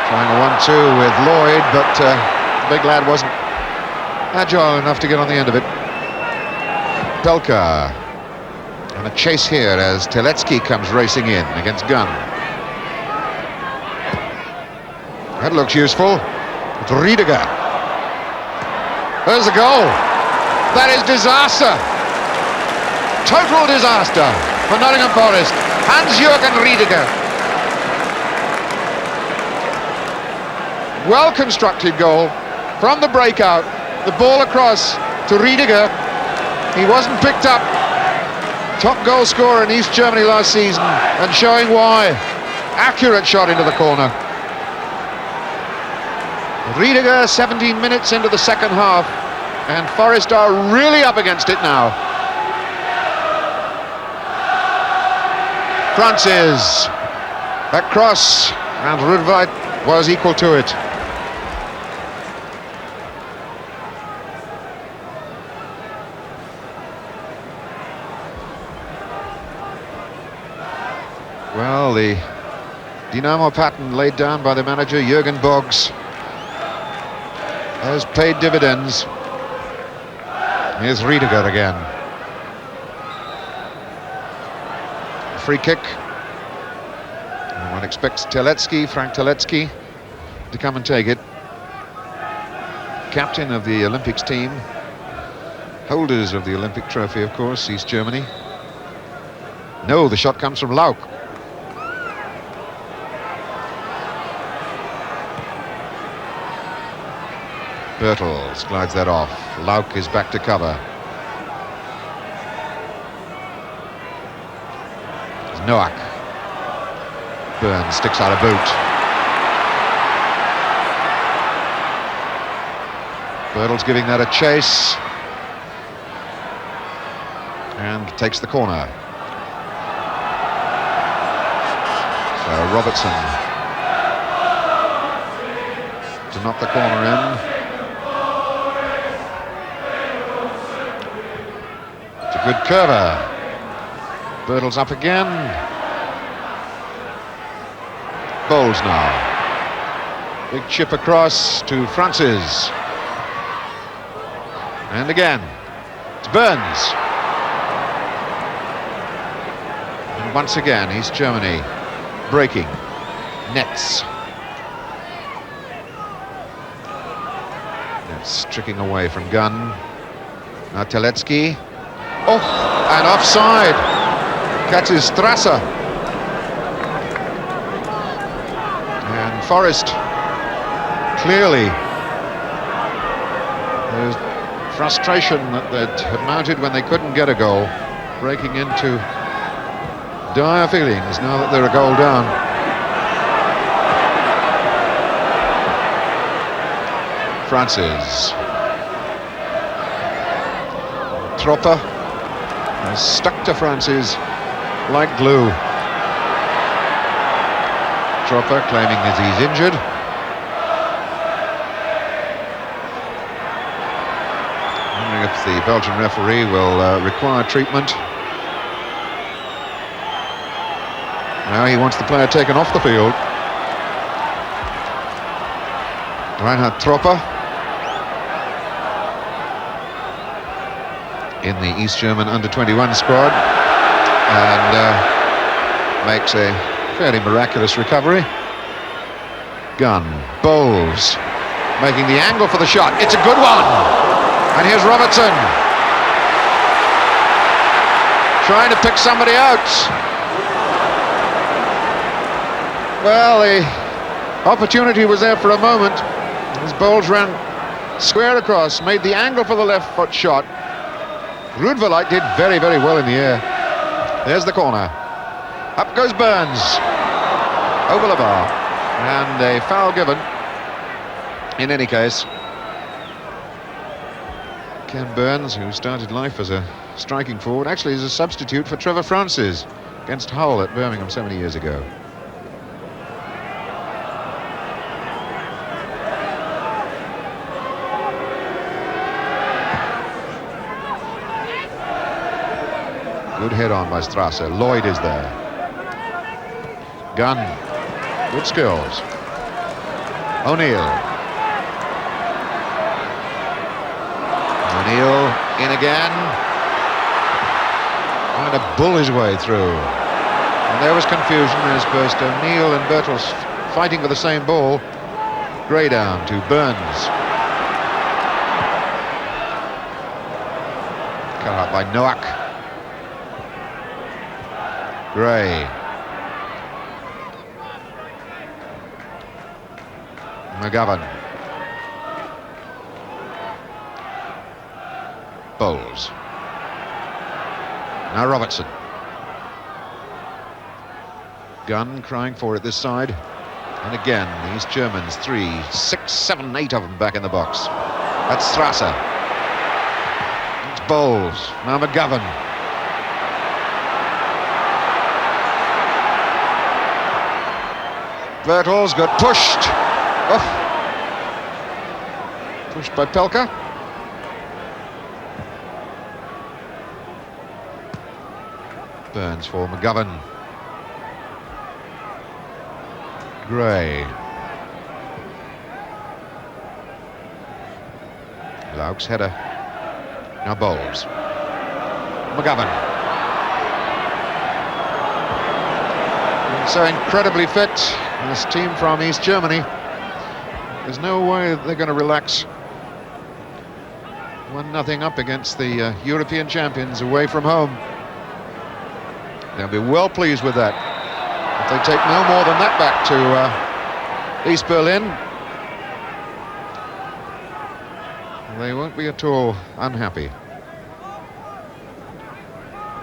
Trying a 1-2 with Lloyd, but the big lad wasn't agile enough to get on the end of it. Pelka. And a chase here as Teletsky comes racing in against Gunn. That looks useful. It's Riediger. There's the goal. That is disaster. Total disaster for Nottingham Forest. Hans-Jürgen Riediger. Well-constructed goal from the breakout. The ball across to Riediger. He wasn't picked up. Top goal scorer in East Germany last season, and showing why. Accurate shot into the corner. Riediger, 17 minutes into the second half, and Forest are really up against it now. Francis, that cross, and Rudveit was equal to it. Well, the Dynamo pattern laid down by the manager, Jürgen Boggs, has paid dividends. Here's Riediger again. Free kick. And one expects Frank Telecki, to come and take it. Captain of the Olympics team. Holders of the Olympic trophy, of course, East Germany. No, the shot comes from Lauk. Bertels glides that off. Lauk is back to cover. Noack. Burns sticks out a boot. Bertels giving that a chase. And takes the corner. So Robertson to knock the corner in. It's a good curver. Bertels up again. Bowles now. Big chip across to Francis. And again, it's Burns. And once again, East Germany breaking nets. Nets tricking away from Gunn. Now Telecki. Oh, and offside. Catches Strasser. And Forest, clearly, there's frustration that had mounted when they couldn't get a goal, breaking into dire feelings now that they're a goal down. Francis. Tropper has stuck to Francis like glue. Tropper claiming that he's injured. Wondering if the Belgian referee will require treatment. Now he wants the player taken off the field. Reinhard Tropper in the East German under-21 squad, and makes a fairly miraculous recovery. Gunn, Bowles, making the angle for the shot. It's a good one! And here's Robertson, trying to pick somebody out. Well, the opportunity was there for a moment, as Bowles ran square across, made the angle for the left foot shot. Rudveit did very, very well in the air. There's the corner. Up goes Burns. Over the bar. And a foul given. In any case, Ken Burns, who started life as a striking forward, actually is a substitute for Trevor Francis against Hull at Birmingham 70 years ago. Good head on by Strasser. Lloyd is there. Gunn. Good skills. O'Neill. O'Neill in again. Trying to bull his way through. And there was confusion as first O'Neill and Bertels fighting for the same ball. Gray down to Burns. Cut out by Noack. Gray. McGovern. Bowles. Now Robertson. Gunn crying for it this side. And again, these Germans, 3, 6, 7, 8 of them back in the box. That's Strasser. It's Bowles. Now McGovern. Bertels got pushed. Oh. Pushed by Pelka. Burns for McGovern. Gray. Lauk's header. Now Bowles. McGovern. So incredibly fit, this team from East Germany. There's no way they're going to relax. 1-0 up against the European champions away from home. They'll be well pleased with that. If they take no more than that back to East Berlin, they won't be at all unhappy.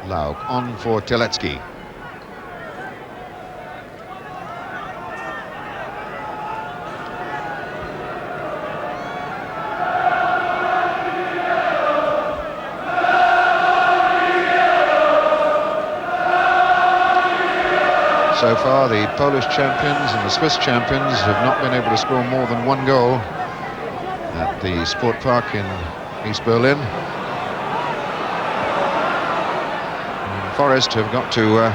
Lauk on for Telecki. So far, the Polish champions and the Swiss champions have not been able to score more than 1 goal at the Sport Park in East Berlin. And Forest have got to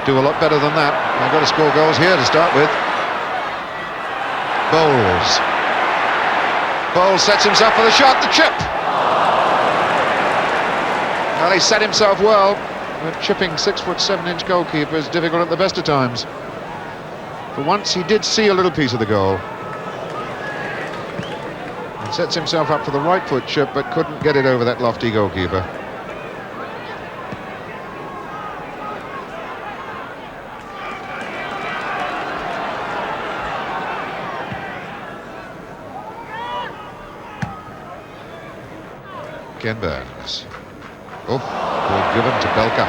do a lot better than that. They've got to score goals here to start with. Bowles. Bowles sets himself for the shot, the chip. Well, he set himself well. But chipping 6'7" goalkeeper is difficult at the best of times. For once he did see a little piece of the goal. And sets himself up for the right foot chip, but couldn't get it over that lofty goalkeeper. Ken Burns. Oh, ball given to Belka.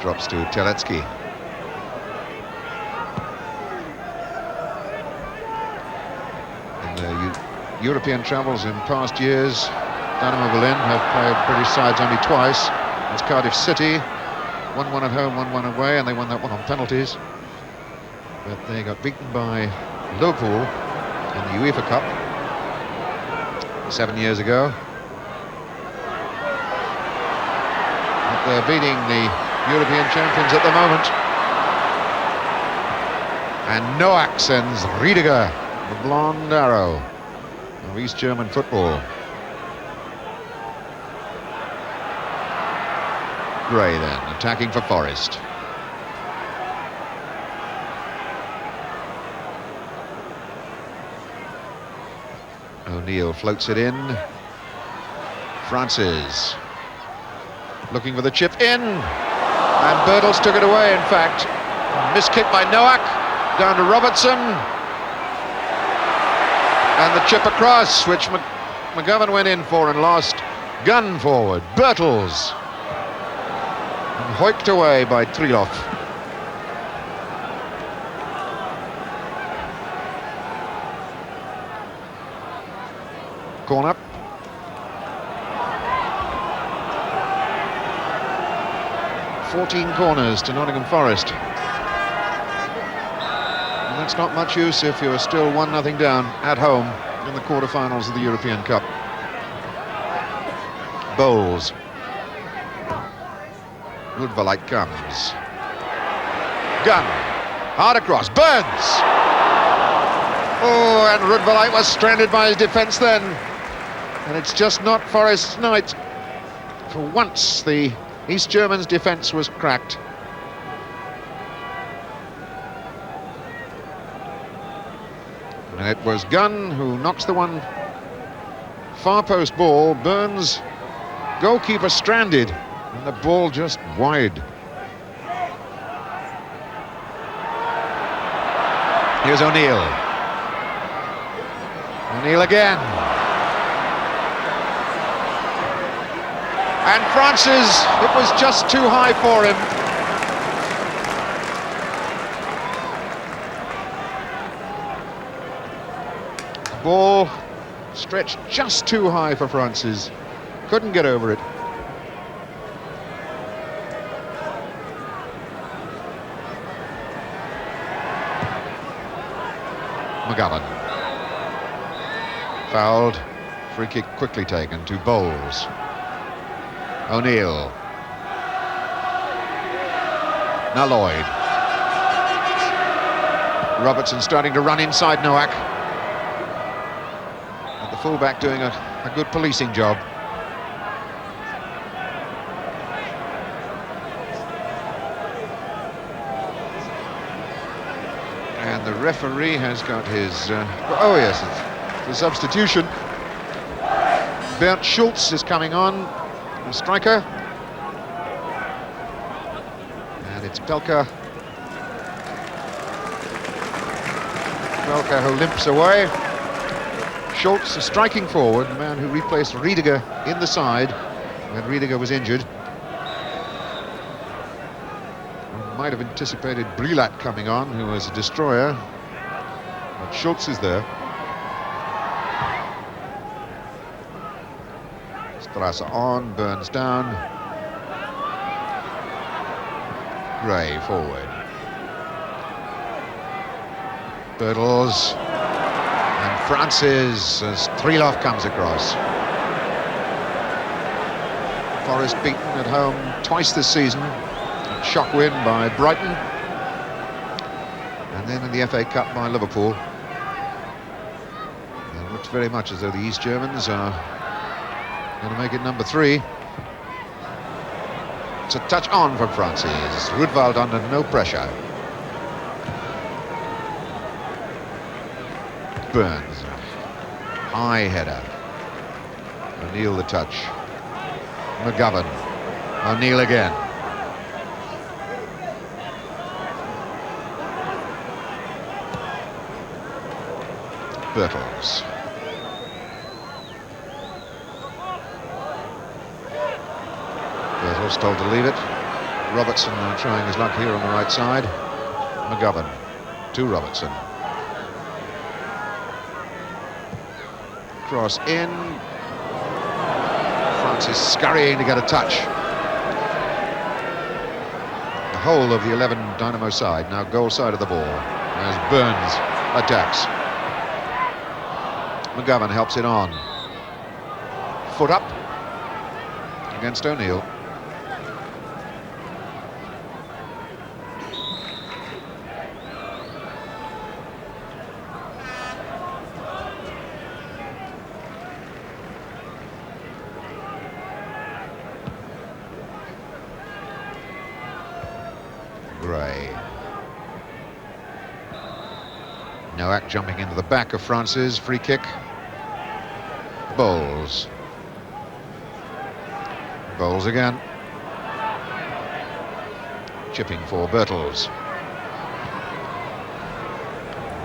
Drops to Telecki. In the European travels in past years, Dynamo Berlin have played British sides only twice. It's Cardiff City, 1-1 at home, 1-1 away, and they won that one on penalties. But they got beaten by Liverpool in the UEFA Cup 7 years ago. But they're beating the European champions at the moment. And Noack sends Riediger, the blonde arrow of East German football. Gray then, attacking for Forest. O'Neill floats it in. Francis looking for the chip in, and Bertels took it away. In fact, missed kick by Noack, down to Robertson, and the chip across, which McGovern went in for and lost. Gun forward, Bertels, and hoiked away by Trilov. Corner. "14 corners to Nottingham Forest. And that's not much use if you're still 1-0 down at home in the quarter-finals of the European Cup. Bowles. Woodverlight comes. Gun. Hard across. Burns. Oh, and Woodverlight was stranded by his defence then. And it's just not Forest's night. For once, the East Germans' defence was cracked. And it was Gunn who knocks the one far post ball. Burns, goalkeeper stranded, and the ball just wide. Here's O'Neill. O'Neill again. And Francis, it was just too high for him. Ball stretched just too high for Francis. Couldn't get over it. McGovern. Fouled. Free kick quickly taken to Bowles. O'Neill. Now Lloyd. Robertson starting to run inside Nowak. And the fullback doing a good policing job. And the referee has got his... oh yes, it's the substitution. Bernd Schultz is coming on, the striker. And it's Pelka. Pelka who limps away. Schultz is striking forward, the man who replaced Riediger in the side when Riediger was injured. One might have anticipated Brilat coming on, who was a destroyer. But Schultz is there. Strasser on, Burns down. Gray forward. Birtles. And Francis as Strilov comes across. Forest beaten at home twice this season. A shock win by Brighton. And then in the FA Cup by Liverpool. It looks very much as though the East Germans are going to make it number 3. It's a touch on from Francis. Rudwald under no pressure. Burns. High header. O'Neill the touch. McGovern. O'Neill again. Birtles. Birtles told to leave it. Robertson trying his luck here on the right side. McGovern to Robertson. Cross in. Francis scurrying to get a touch. The whole of the 11 Dynamo side, now goal side of the ball, as Burns attacks. McGovern helps it on. Foot up against O'Neill. Gray. Nowak jumping into the back of Francis. Free kick. Bowles. Bowles again. Chipping for Birtles.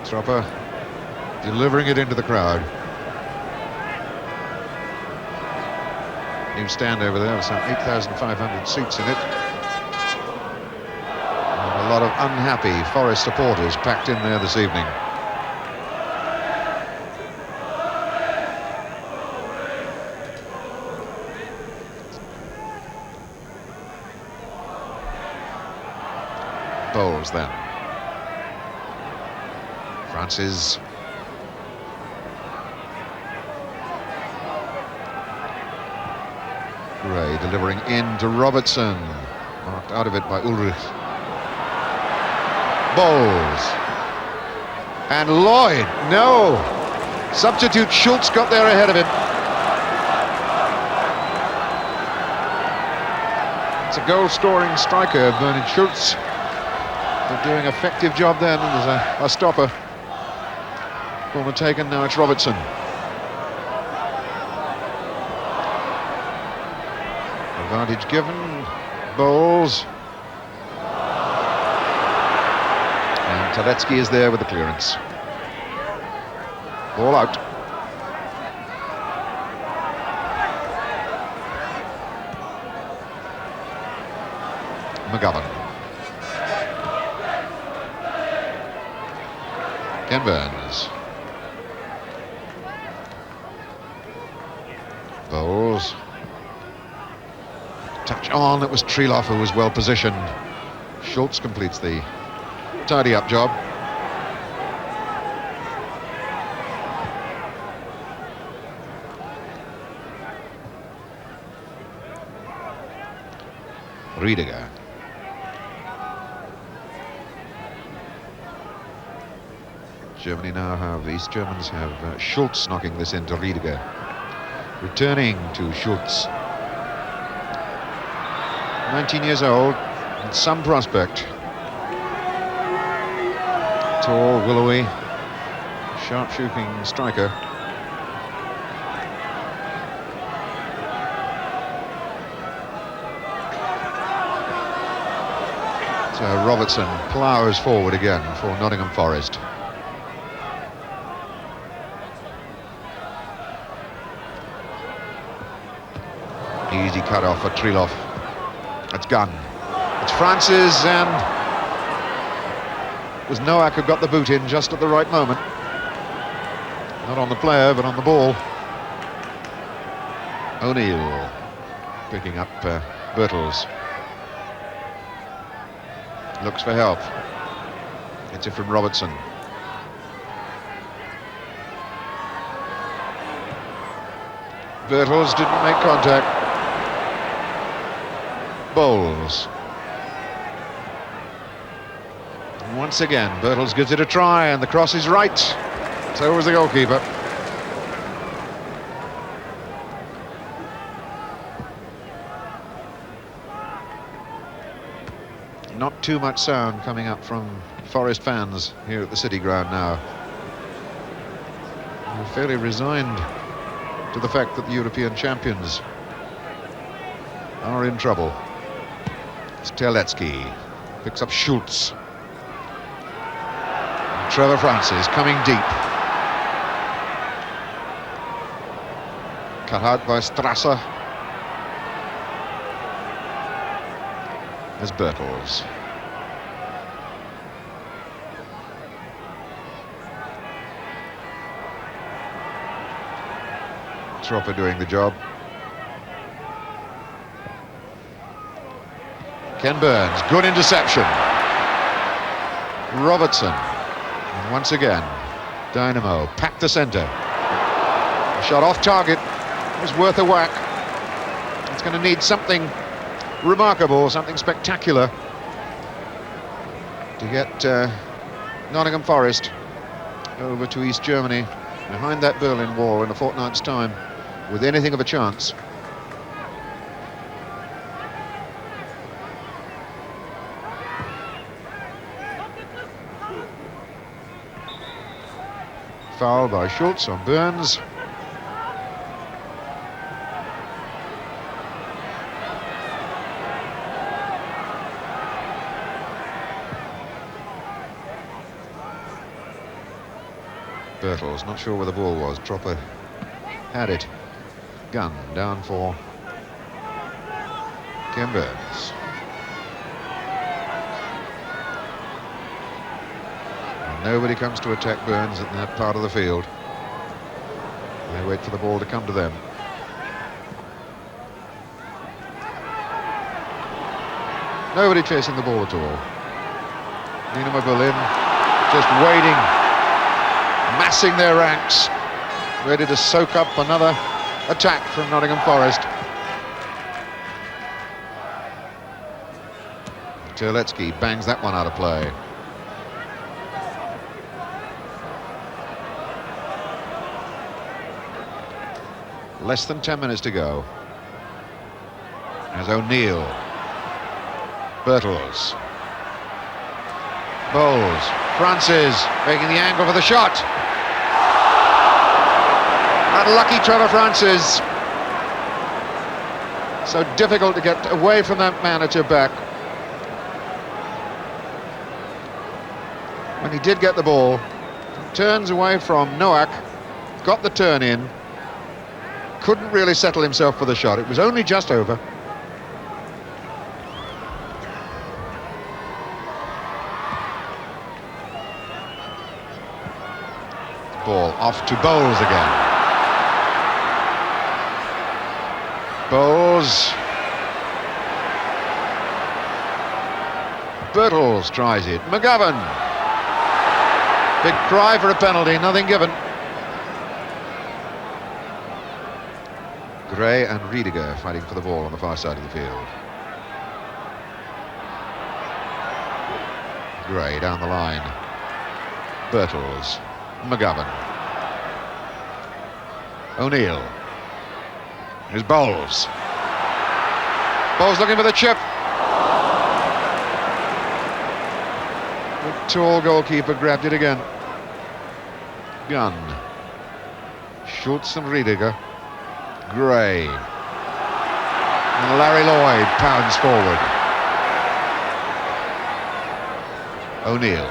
Tropper delivering it into the crowd. New stand over there with some 8,500 seats in it. And a lot of unhappy Forest supporters packed in there this evening. Bowles then. Francis. Gray delivering in to Robertson. Marked out of it by Ulrich. Bowles. And Lloyd. No. Substitute Schultz got there ahead of him. It's a goal-scoring striker, Bernard Schultz. They're doing an effective job then, and there's a stopper. Corner taken, now it's Robertson. Advantage given, Bowles. And Tedeschi is there with the clearance. Ball out. McGovern. Ken Burns. Bowles. Touch on, it was Treloff who was well positioned. Schultz completes the tidy up job. Riediger. Germany now have, East Germans have Schultz knocking this into Riediger. Returning to Schultz. 19 years old, and some prospect. Tall, willowy, sharp-shooting striker. So Robertson ploughs forward again for Nottingham Forest. Easy cut off for Treloff. It's Gunn. It's Francis, and it was Noack who got the boot in just at the right moment. Not on the player, but on the ball. O'Neill picking up Birtles. Looks for help. It's it from Robertson. Birtles didn't make contact. Bowles. And once again, Birtles gives it a try, and the cross is right. So was the goalkeeper. Not too much sound coming up from Forest fans here at the City Ground now. They're fairly resigned to the fact that the European champions are in trouble. Streletsky picks up Schultz. And Trevor Francis coming deep. Cut out by Strasser. There's Birtles. Tropper doing the job. Ken Burns, good interception. Robertson, and once again, Dynamo packed the centre. A shot off target was worth a whack. It's going to need something remarkable, something spectacular to get Nottingham Forest over to East Germany behind that Berlin Wall in a fortnight's time with anything of a chance. Foul by Schultz on Burns. Birtles, not sure where the ball was. Tropper had it. Gunn down for Ken Burns. Nobody comes to attack Burns in that part of the field. They wait for the ball to come to them. Nobody chasing the ball at all. Dynamo Berlin just waiting, massing their ranks, ready to soak up another attack from Nottingham Forest. Terletsky bangs that one out of play. Less than 10 minutes to go. As O'Neill. Birtles. Bowles. Francis making the angle for the shot. Unlucky Trevor Francis. So difficult to get away from that man at your back. When he did get the ball, turns away from Noack, got the turn in, couldn't really settle himself for the shot. It was only just over. Off to Bowles again. Bowles. Birtles tries it. McGovern. Big cry for a penalty, nothing given. Gray and Riediger fighting for the ball on the far side of the field. Gray down the line. Birtles. McGovern. O'Neill. Here's Bowles. Bowles looking for the chip. The tall goalkeeper grabbed it again. Gunn. Schultz and Riediger. Gray. And Larry Lloyd pounds forward. O'Neill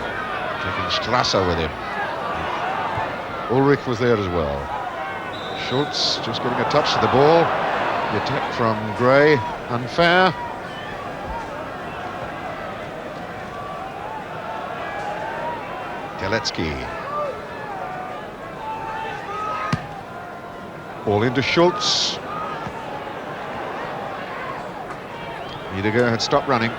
taking Strasser with him. Ulrich was there as well. Schultz just getting a touch to the ball. The attack from Gray, unfair. Galetsky. Ball into Schultz. Riediger had stopped running.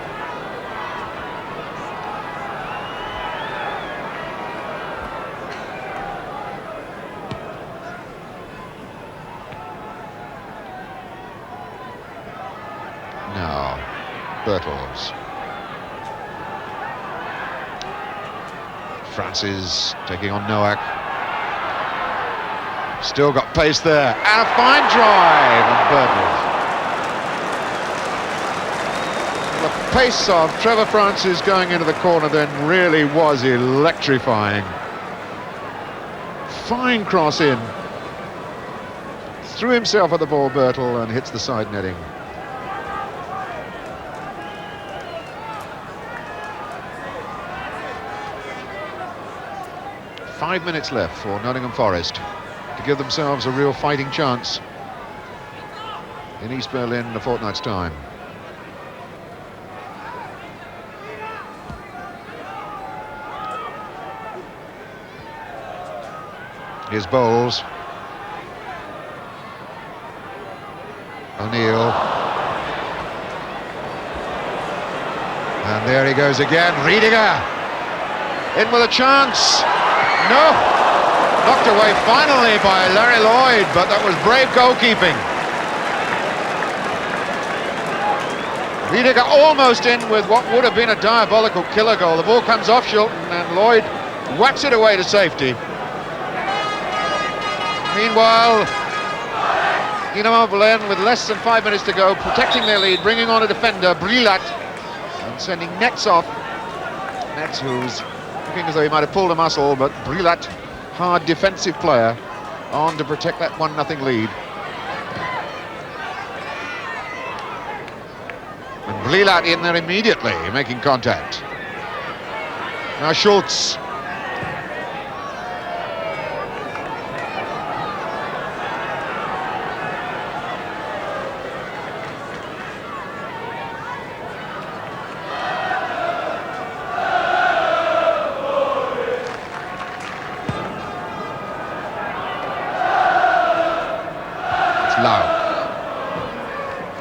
Now, Birtles. Francis taking on Nowak. Still got pace there, and a fine drive on Birtles. The pace of Trevor Francis going into the corner then really was electrifying. Fine cross in. Threw himself at the ball, Birtle, and hits the side netting. Five minutes left for Nottingham Forest to give themselves a real fighting chance in East Berlin in a fortnight's time. Here's Bowles. O'Neill. And there he goes again. Riediger. In with a chance. No. Knocked away finally by Larry Lloyd, but that was brave goalkeeping. Riediger almost in with what would have been a diabolical killer goal. The ball comes off Shilton and Lloyd whacks it away to safety. Meanwhile, Dynamo Berlin, with less than 5 minutes to go, protecting their lead, bringing on a defender, Brilat, and sending Netz off. Netz, who's looking as though he might have pulled a muscle, but Brilat, hard defensive player, on to protect that 1-0 lead. And Brilat in there immediately, making contact. Now Schultz.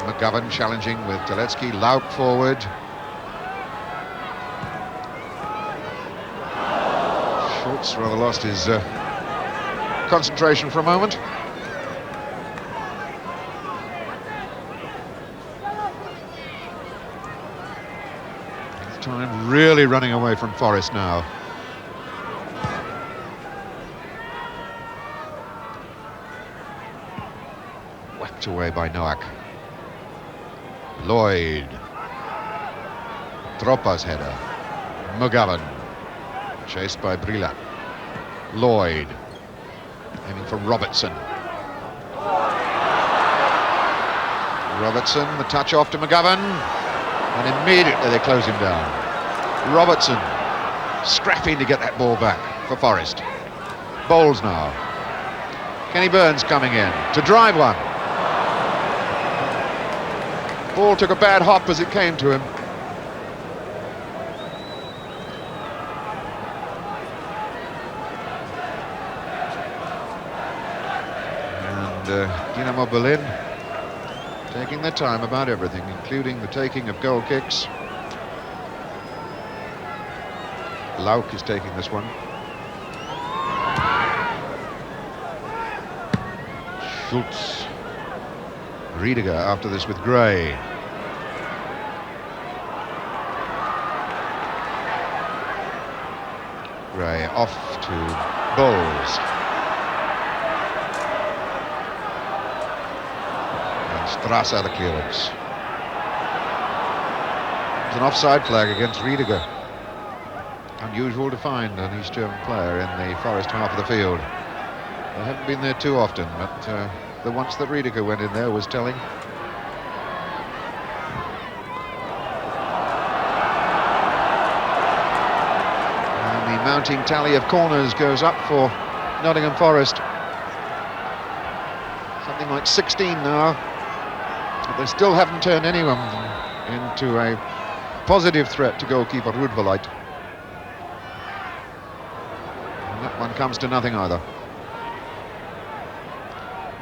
McGovern challenging with Galetsky. Lauk forward. Schultz rather lost his concentration for a moment. Time really running away from Forest now. Whacked away by Nowak. Lloyd. Tropa's header. McGovern. Chased by Brilat. Lloyd. Aiming for Robertson. Robertson, the touch off to McGovern. And immediately they close him down. Robertson. Scrapping to get that ball back for Forest. Bowles now. Kenny Burns coming in to drive one. Ball took a bad hop as it came to him. And Dynamo Berlin taking their time about everything, including the taking of goal kicks. Lauk is taking this one. Schultz. Riediger after this with Gray. Gray off to Bowles. And Strasser the clearance. It's an offside flag against Riediger. Unusual to find an East German player in the Forest half of the field. They haven't been there too often, but the once that Riediger went in there was telling. And the mounting tally of corners goes up for Nottingham Forest. Something like 16 now. But they still haven't turned anyone into a positive threat to goalkeeper Rudverlight. And that one comes to nothing either.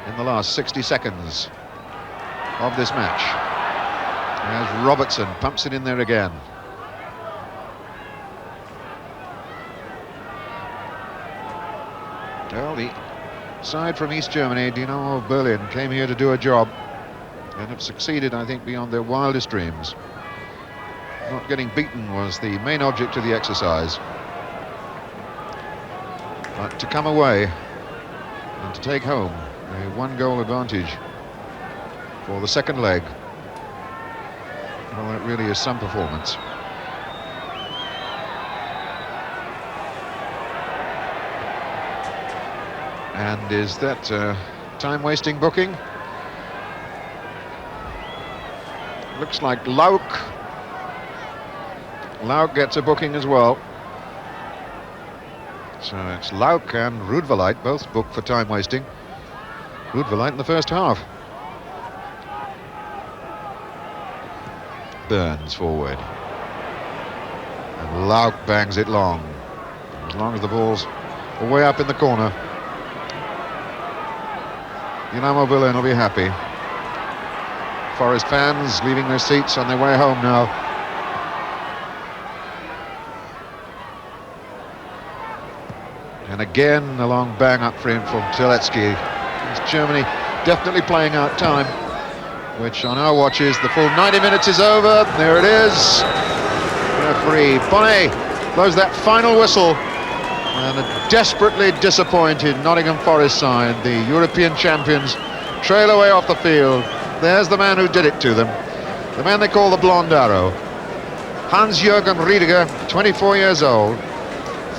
In the last 60 seconds of this match, as Robertson pumps it in there again. Well, the side from East Germany, Dynamo Berlin, came here to do a job and have succeeded, I think, beyond their wildest dreams. Not getting beaten was the main object of the exercise, but to come away and to take home a one-goal advantage for the second leg, well, that really is some performance. And is that time-wasting booking? Looks like Lauk gets a booking as well. So it's Lauk and Rudverlight both booked for time-wasting. Rudverlight in the first half. Burns forward. And Lauk bangs it long. As long as the ball's way up in the corner, Dynamo Berlin will be happy. Forest fans leaving their seats on their way home now. And again a long bang up front from Teletsky. Germany definitely playing out time, which on our watches the full 90 minutes is over. There it is. Referee Bonnet blows that final whistle, and a desperately disappointed Nottingham Forest side, the European champions, trail away off the field. There's the man who did it to them, the man they call the Blonde Arrow, Hans-Jürgen Riediger, 24 years old,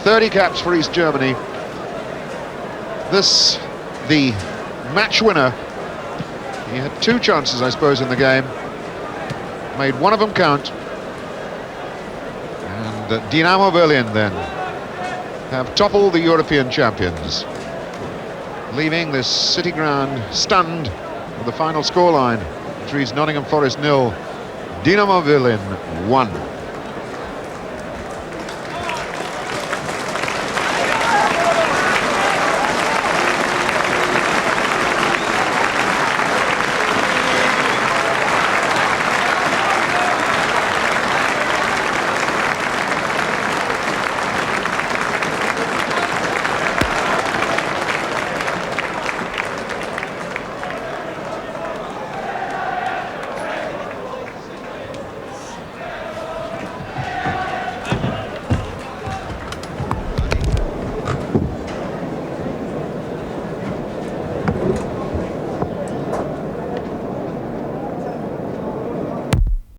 30 caps for East Germany. This, the match winner. He had two chances, I suppose, in the game, made one of them count, and Dynamo Berlin then have toppled the European champions, leaving this city ground stunned with the final scoreline, which reads Nottingham Forest 0, Dynamo Berlin 1.